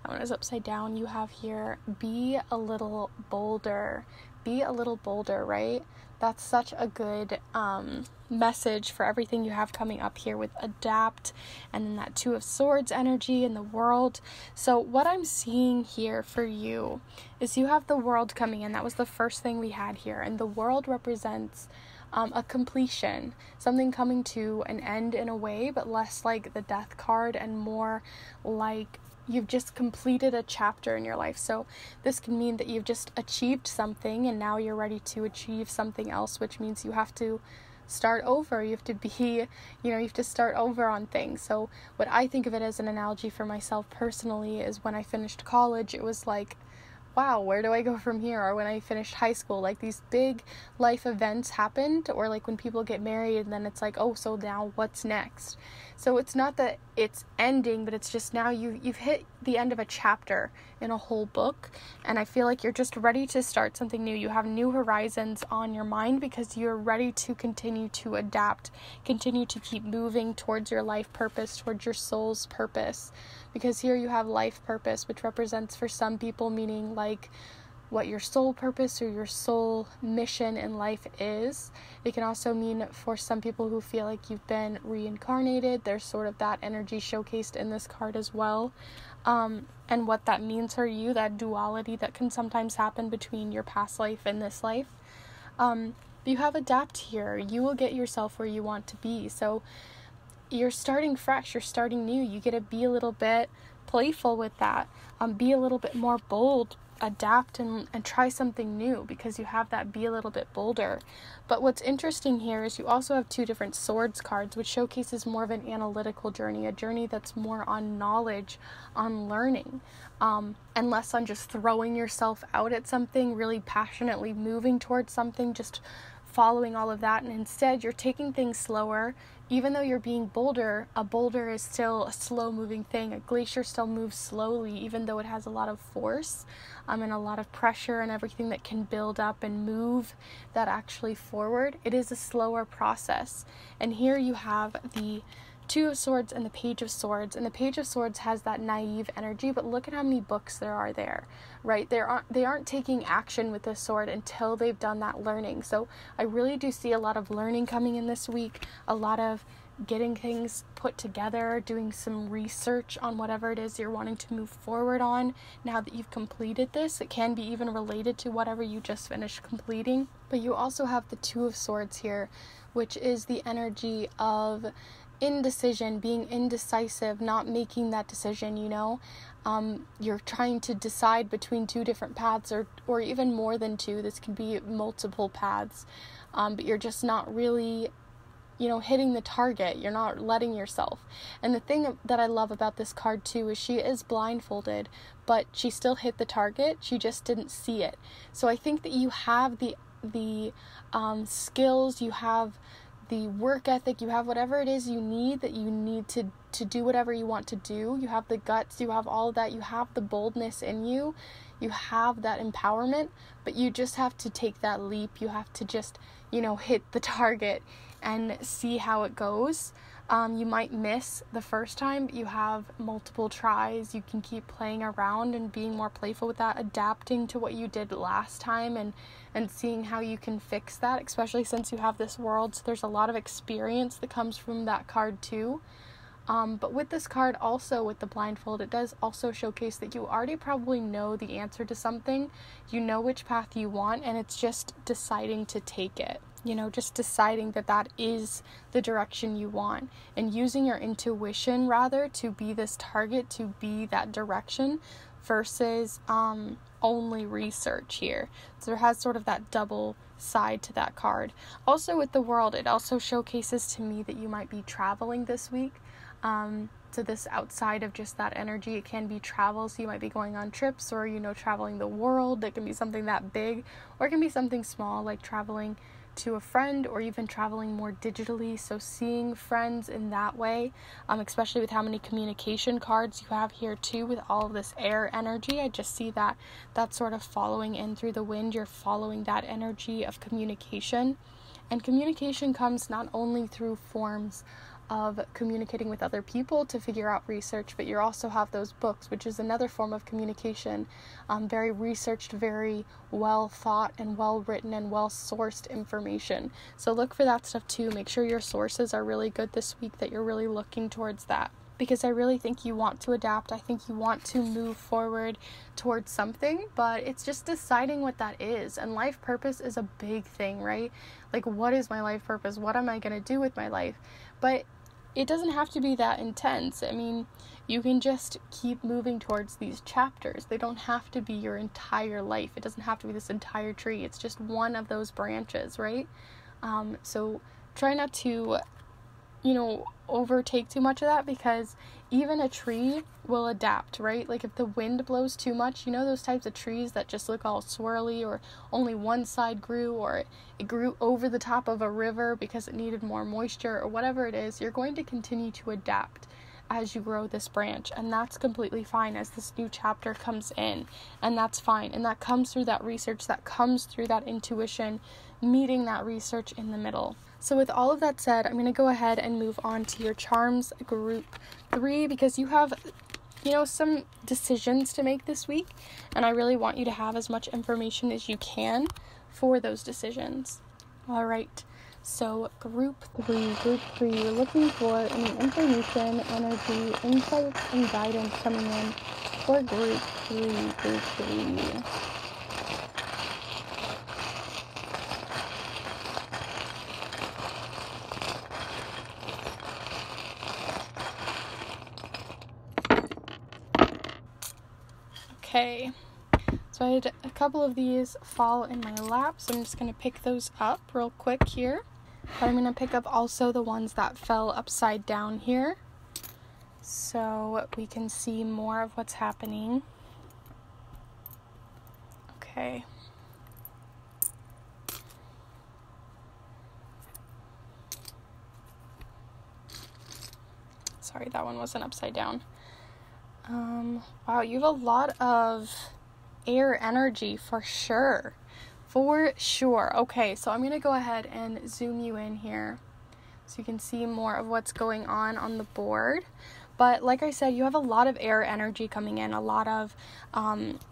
that one is upside down. You have here, be a little bolder. Be a little bolder, right? That's such a good message for everything you have coming up here with adapt, and then that 2 of Swords energy in the world. So what I'm seeing here for you is you have the world coming in. That was the first thing we had here, and the world represents a completion, something coming to an end in a way, but less like the death card and more like you've just completed a chapter in your life. So this can mean that you've just achieved something and now you're ready to achieve something else, which means you have to start over. You have to be, you have to start over on things. So what I think of it as an analogy for myself personally is when I finished college, it was like, wow, where do I go from here? Or when I finished high school, like these big life events happened, or like when people get married and then it's like, oh, so now what's next? So it's not that it's ending, but it's just now you've hit the end of a chapter in a whole book, and I feel like you're just ready to start something new. You have new horizons on your mind because you're ready to continue to adapt, continue to keep moving towards your life purpose, towards your soul's purpose. Because here you have life purpose, which represents for some people meaning like what your soul purpose or your soul mission in life is. It can also mean for some people who feel like you've been reincarnated. There's sort of that energy showcased in this card as well. And what that means for you, that duality that can sometimes happen between your past life and this life. You have adapt here. You will get yourself where you want to be. So you're starting fresh, you're starting new. You get to be a little bit playful with that. Be a little bit more bold, adapt and try something new because you have that be a little bit bolder. But what's interesting here is you also have 2 different swords cards, which showcases more of an analytical journey, a journey that's more on knowledge, on learning, and less on just throwing yourself out at something, really passionately moving towards something, just following all of that. And instead you're taking things slower. Even though you're being bolder, a boulder is still a slow moving thing. A glacier still moves slowly, even though it has a lot of force and a lot of pressure and everything that can build up and move that actually forward. It is a slower process. And here you have the 2 of Swords and the Page of Swords, and the Page of Swords has that naive energy, but look at how many books there are there, right? They aren't taking action with this sword until they've done that learning. So I really do see a lot of learning coming in this week, a lot of getting things put together, doing some research on whatever it is you're wanting to move forward on now that you've completed this. It can be even related to whatever you just finished completing. But you also have the 2 of Swords here, which is the energy of indecision, being indecisive, not making that decision, you're trying to decide between 2 different paths or even more than 2. This can be multiple paths, but you're just not really hitting the target. You're not letting yourself. And the thing that I love about this card too is she is blindfolded, but she still hit the target. She just didn't see it. So I think that you have the skills, you have the work ethic, you have whatever it is you need to do whatever you want to do. You have the guts, you have all of that, you have the boldness in you, you have that empowerment, but you just have to take that leap. You have to just, hit the target and see how it goes. You might miss the first time, but you have multiple tries. You can keep playing around and being more playful with that, adapting to what you did last time and seeing how you can fix that, especially since you have this world. So there's a lot of experience that comes from that card too. But with this card also, with the blindfold, it does also showcase that you already probably know the answer to something. You know which path you want, and it's just deciding to take it. Just deciding that is the direction you want and using your intuition rather to be this target, to be that direction versus only research here. So there has sort of that double side to that card. Also with the world, it also showcases to me that you might be traveling this week. So this outside of just that energy, it can be travel. So you might be going on trips or, traveling the world. It can be something that big, or it can be something small like traveling to a friend, or even traveling more digitally. So seeing friends in that way, especially with how many communication cards you have here too, with all of this air energy. I just see that that's sort of following in through the wind. You're following that energy of communication. And communication comes not only through forms of communicating with other people to figure out research, but you also have those books, which is another form of communication, very researched, very well thought and well written and well sourced information. So look for that stuff too. Make sure your sources are really good this week, that you're really looking towards that, because I really think you want to adapt. I think you want to move forward towards something, but it's just deciding what that is. And life purpose is a big thing, right? Like, what is my life purpose? What am I going to do with my life? But it doesn't have to be that intense. I mean, you can just keep moving towards these chapters. They don't have to be your entire life. It doesn't have to be this entire tree. It's just one of those branches, right? So try not to, overtake too much of that, because even a tree will adapt, right? Like if the wind blows too much, those types of trees that just look all swirly, or only one side grew, or it grew over the top of a river because it needed more moisture, or whatever it is, you're going to continue to adapt as you grow this branch, and that's completely fine as this new chapter comes in, and that's fine. And that comes through that research, that comes through that intuition, meeting that research in the middle. So with all of that said, I'm going to go ahead and move on to your charms group 3, because you have, some decisions to make this week, and I really want you to have as much information as you can for those decisions. All right. So group 3, you're looking for any information, energy, insights, and guidance coming in for group 3. Okay, so I had a couple of these fall in my lap, so I'm just going to pick those up real quick here. But I'm going to pick up also the ones that fell upside down here, so we can see more of what's happening. Okay. Sorry, that one wasn't upside down. Wow, you have a lot of air energy for sure. Okay, so I'm going to go ahead and zoom you in here so you can see more of what's going on the board. But like I said, you have a lot of air energy coming in, a lot of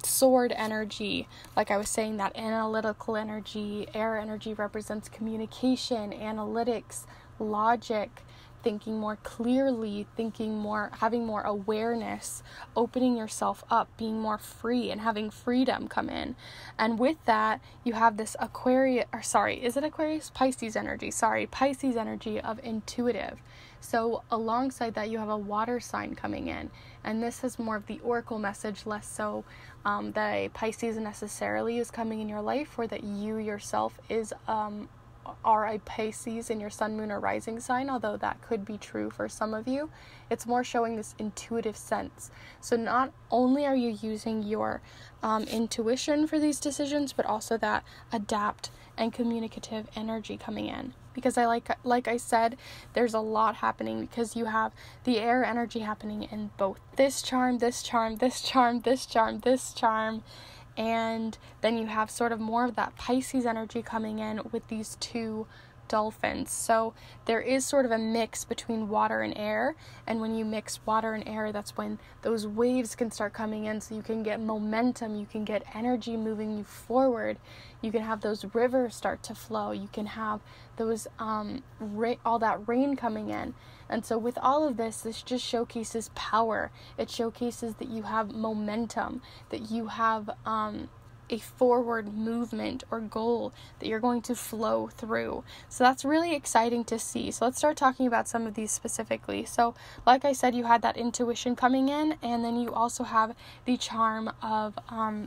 sword energy. Like I was saying, that analytical energy. Air energy represents communication, analytics, logic, thinking more clearly, having more awareness, opening yourself up, being more free, and having freedom come in. And with that, you have this Pisces energy of intuitive. So alongside that, you have a water sign coming in, and this is more of the oracle message, less so that a Pisces necessarily is coming in your life, or that you yourself are a Pisces in your sun, moon, or rising sign, although that could be true for some of you. It's more showing this intuitive sense. So not only are you using your intuition for these decisions, but also that adapt and communicative energy coming in. Because like I said, there's a lot happening, because you have the air energy happening in both this charm, and then you have sort of more of that Pisces energy coming in with these two dolphins. So there is sort of a mix between water and air, and when you mix water and air, that's when those waves can start coming in, so you can get momentum, you can get energy moving you forward, you can have those rivers start to flow, you can have those all that rain coming in. And so with all of this just showcases power. It showcases that you have momentum, that you have a forward movement or goal that you're going to flow through. So that's really exciting to see. So let's start talking about some of these specifically. So like I said, you had that intuition coming in, and then you also have the charm of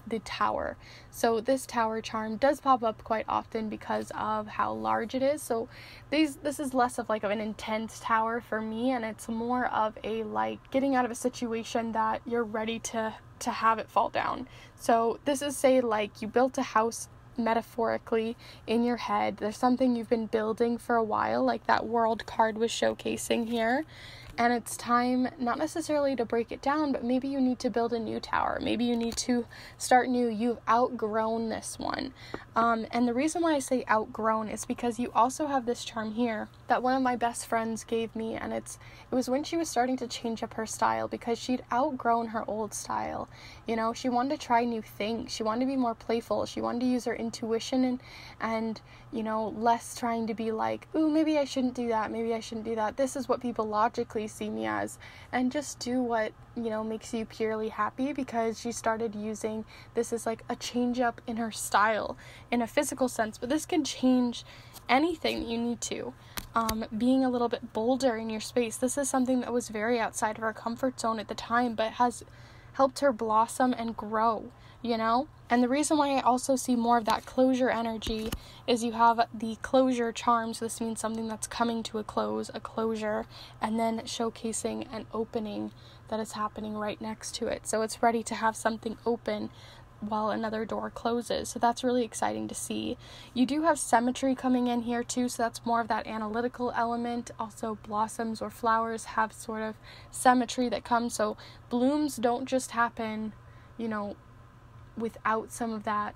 the tower. So this tower charm does pop up quite often because of how large it is. So this is less of like of an intense tower for me, and it's more of a like getting out of a situation that you're ready to have it fall down. So this is, say, like you built a house metaphorically in your head. There's something you've been building for a while, like that world card was showcasing here. And it's time, not necessarily to break it down, but maybe you need to build a new tower. Maybe you need to start new. You've outgrown this one. And the reason why I say outgrown is because you also have this charm here that one of my best friends gave me. And it was when she was starting to change up her style, because she'd outgrown her old style. You know, she wanted to try new things. She wanted to be more playful. She wanted to use her intuition and you know, less trying to be like, ooh, maybe I shouldn't do that. Maybe I shouldn't do that. This is what people logically see me as, and just do what, you know, makes you purely happy, because she started using this as like a change up in her style in a physical sense, but this can change anything that you need to. Being a little bit bolder in your space. This is something that was very outside of her comfort zone at the time, but has helped her blossom and grow, you know? And the reason why I also see more of that closure energy is you have the closure charms. This means something that's coming to a closure, and then showcasing an opening that is happening right next to it. So it's ready to have something open while another door closes. So that's really exciting to see. You do have symmetry coming in here too, so that's more of that analytical element. Also, blossoms or flowers have sort of symmetry that comes. So blooms don't just happen, you know, without some of that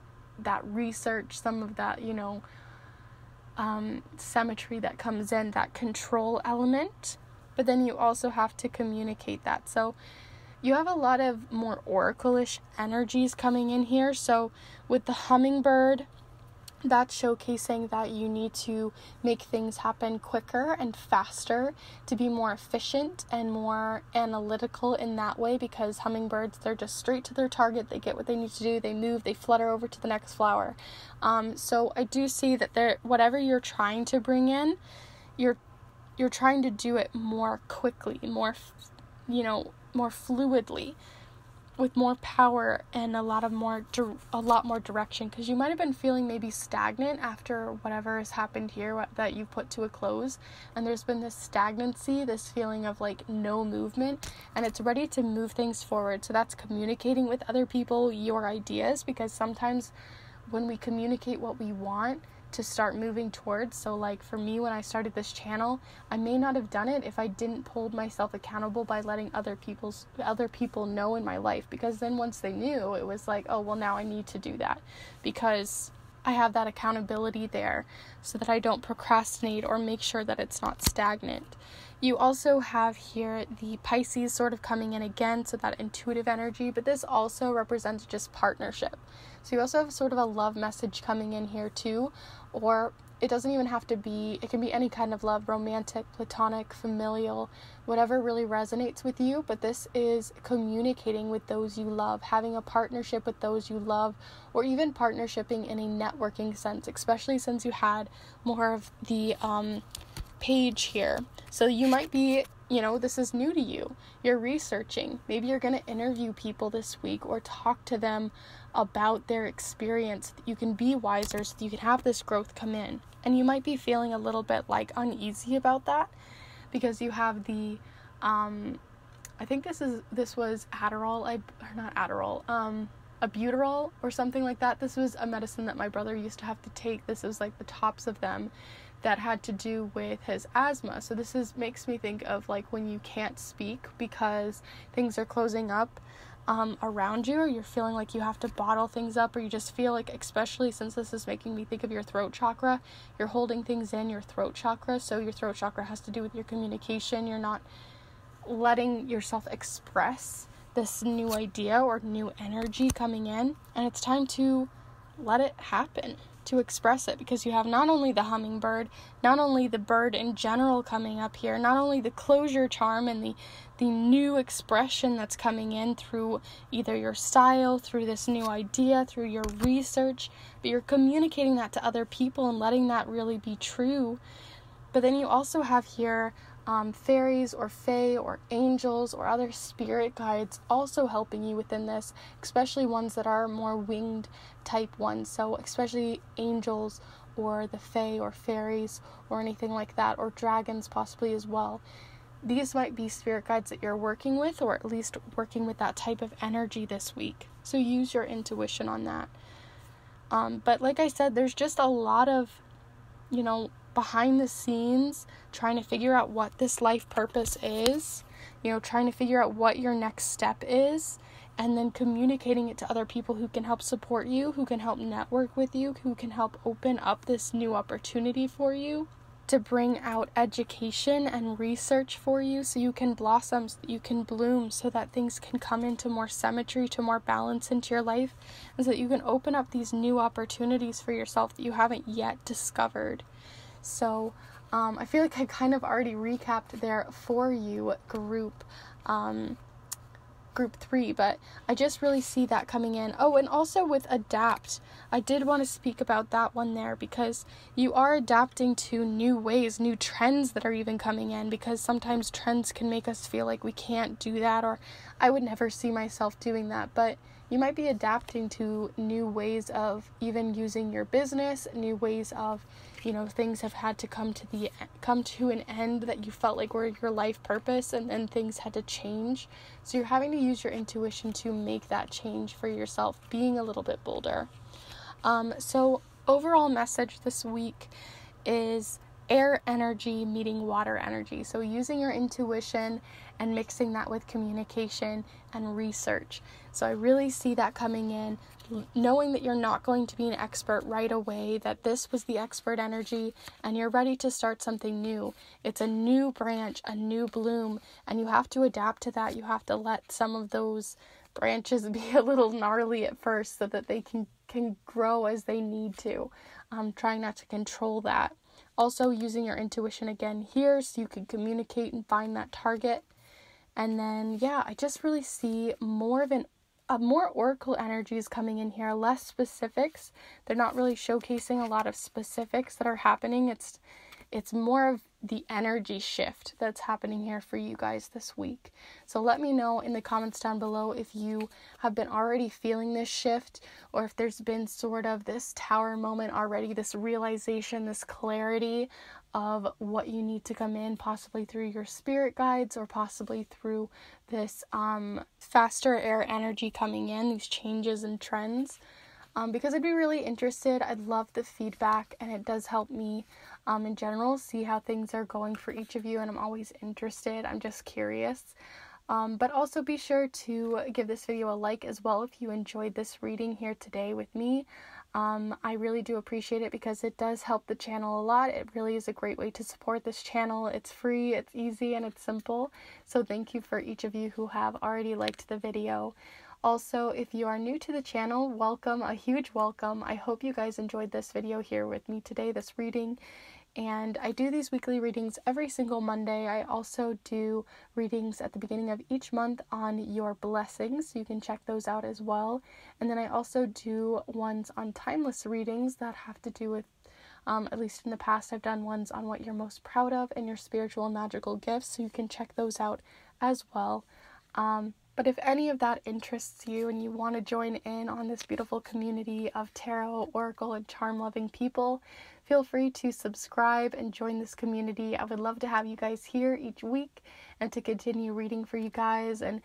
research, some of that, you know, symmetry that comes in, that control element. But then you also have to communicate that. So you have a lot of more oracle-ish energies coming in here. So with the hummingbird, that's showcasing that you need to make things happen quicker and faster, to be more efficient and more analytical in that way, because hummingbirds, they're just straight to their target. They get what they need to do. They move, they flutter over to the next flower. So I do see that whatever you're trying to bring in, you're trying to do it more quickly, more fluidly, with more power and a lot more direction, because you might have been feeling maybe stagnant after whatever has happened here that you put to a close, and there's been this stagnancy, this feeling of like no movement, and it's ready to move things forward. So that's communicating with other people your ideas, because sometimes when we communicate what we want to start moving towards, so like for me, when I started this channel, I may not have done it if I didn't hold myself accountable by letting other people know in my life, because then once they knew, it was like, oh well, now I need to do that, because I have that accountability there, so that I don't procrastinate or make sure that it's not stagnant. You also have here the Pisces sort of coming in again, so that intuitive energy, but this also represents just partnership. So you also have sort of a love message coming in here too, or it doesn't even have to be, it can be any kind of love, romantic, platonic, familial, whatever really resonates with you, but this is communicating with those you love, having a partnership with those you love, or even partnershiping in a networking sense, especially since you had more of the page here. So you might be, you know, this is new to you. You're researching. Maybe you're going to interview people this week or talk to them about their experience. You can be wiser, so that you can have this growth come in. And you might be feeling a little bit like uneasy about that, because you have the I think this was Adderall, albuterol or something like that. This was a medicine that my brother used to have to take. This was like the tops of them that had to do with his asthma. So this makes me think of like when you can't speak because things are closing up around you, or you're feeling like you have to bottle things up, or you just feel like, especially since this is making me think of your throat chakra, you're holding things in your throat chakra. So your throat chakra has to do with your communication. You're not letting yourself express this new idea or new energy coming in, and it's time to let it happen. to express it, because you have not only the hummingbird, not only the bird in general coming up here, not only the closure charm and the new expression that's coming in through either your style, through this new idea, through your research, but you're communicating that to other people and letting that really be true. But then you also have here fairies or fae or angels or other spirit guides also helping you within this, especially ones that are more winged type ones. So especially angels or the fae or fairies or anything like that, or dragons possibly as well. These might be spirit guides that you're working with, or at least working with that type of energy this week. So use your intuition on that. But like I said, there's just a lot of, behind the scenes, trying to figure out what this life purpose is, trying to figure out what your next step is, and then communicating it to other people who can help support you, who can help network with you, who can help open up this new opportunity for you, to bring out education and research for you so you can blossom, so that you can bloom, so that things can come into more symmetry, to more balance into your life, and so that you can open up these new opportunities for yourself that you haven't yet discovered. So I feel like I kind of already recapped their For You group 3, but I just really see that coming in. Oh, and also with adapt, I did want to speak about that one there, because you are adapting to new ways, new trends that are even coming in, because sometimes trends can make us feel like we can't do that, or I would never see myself doing that. But you might be adapting to new ways of even using your business, new ways of, things have had to come to an end that you felt like were your life purpose, and then things had to change. So you're having to use your intuition to make that change for yourself, being a little bit bolder. So overall message this week is air energy meeting water energy. So using your intuition and mixing that with communication and research. So I really see that coming in, knowing that you're not going to be an expert right away, that this was the expert energy and you're ready to start something new. It's a new branch, a new bloom, and you have to adapt to that. You have to let some of those branches be a little gnarly at first so that they can grow as they need to. Trying not to control that. Also using your intuition again here so you can communicate and find that target. And then, I just really see more oracle energies coming in here, less specifics. They're not really showcasing a lot of specifics that are happening. It's more of the energy shift that's happening here for you guys this week. So let me know in the comments down below if you have been already feeling this shift, or if there's been sort of this tower moment already, this realization, this clarity of what you need to come in, possibly through your spirit guides or possibly through this faster air energy coming in, these changes and trends. Because I'd be really interested. I'd love the feedback, and it does help me in general see how things are going for each of you, and I'm always interested. I'm just curious. But also be sure to give this video a like as well if you enjoyed this reading here today with me. I really do appreciate it because it does help the channel a lot. It really is a great way to support this channel. It's free, it's easy, and it's simple. So thank you for each of you who have already liked the video. Also, if you are new to the channel, welcome, a huge welcome. I hope you guys enjoyed this video here with me today, this reading. And I do these weekly readings every single Monday. I also do readings at the beginning of each month on your blessings, so you can check those out as well. And then I also do ones on timeless readings that have to do with, at least in the past, I've done ones on what you're most proud of and your spiritual and magical gifts, so you can check those out as well. But if any of that interests you and you want to join in on this beautiful community of tarot, oracle, and charm-loving people, feel free to subscribe and join this community. I would love to have you guys here each week and to continue reading for you guys and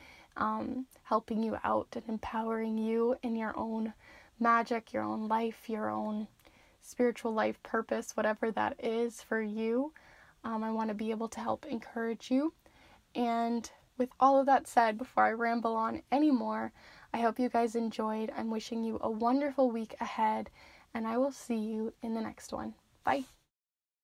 helping you out and empowering you in your own magic, your own life, your own spiritual life purpose, whatever that is for you. I want to be able to help encourage you. And with all of that said, before I ramble on anymore, I hope you guys enjoyed. I'm wishing you a wonderful week ahead, and I will see you in the next one. Bye.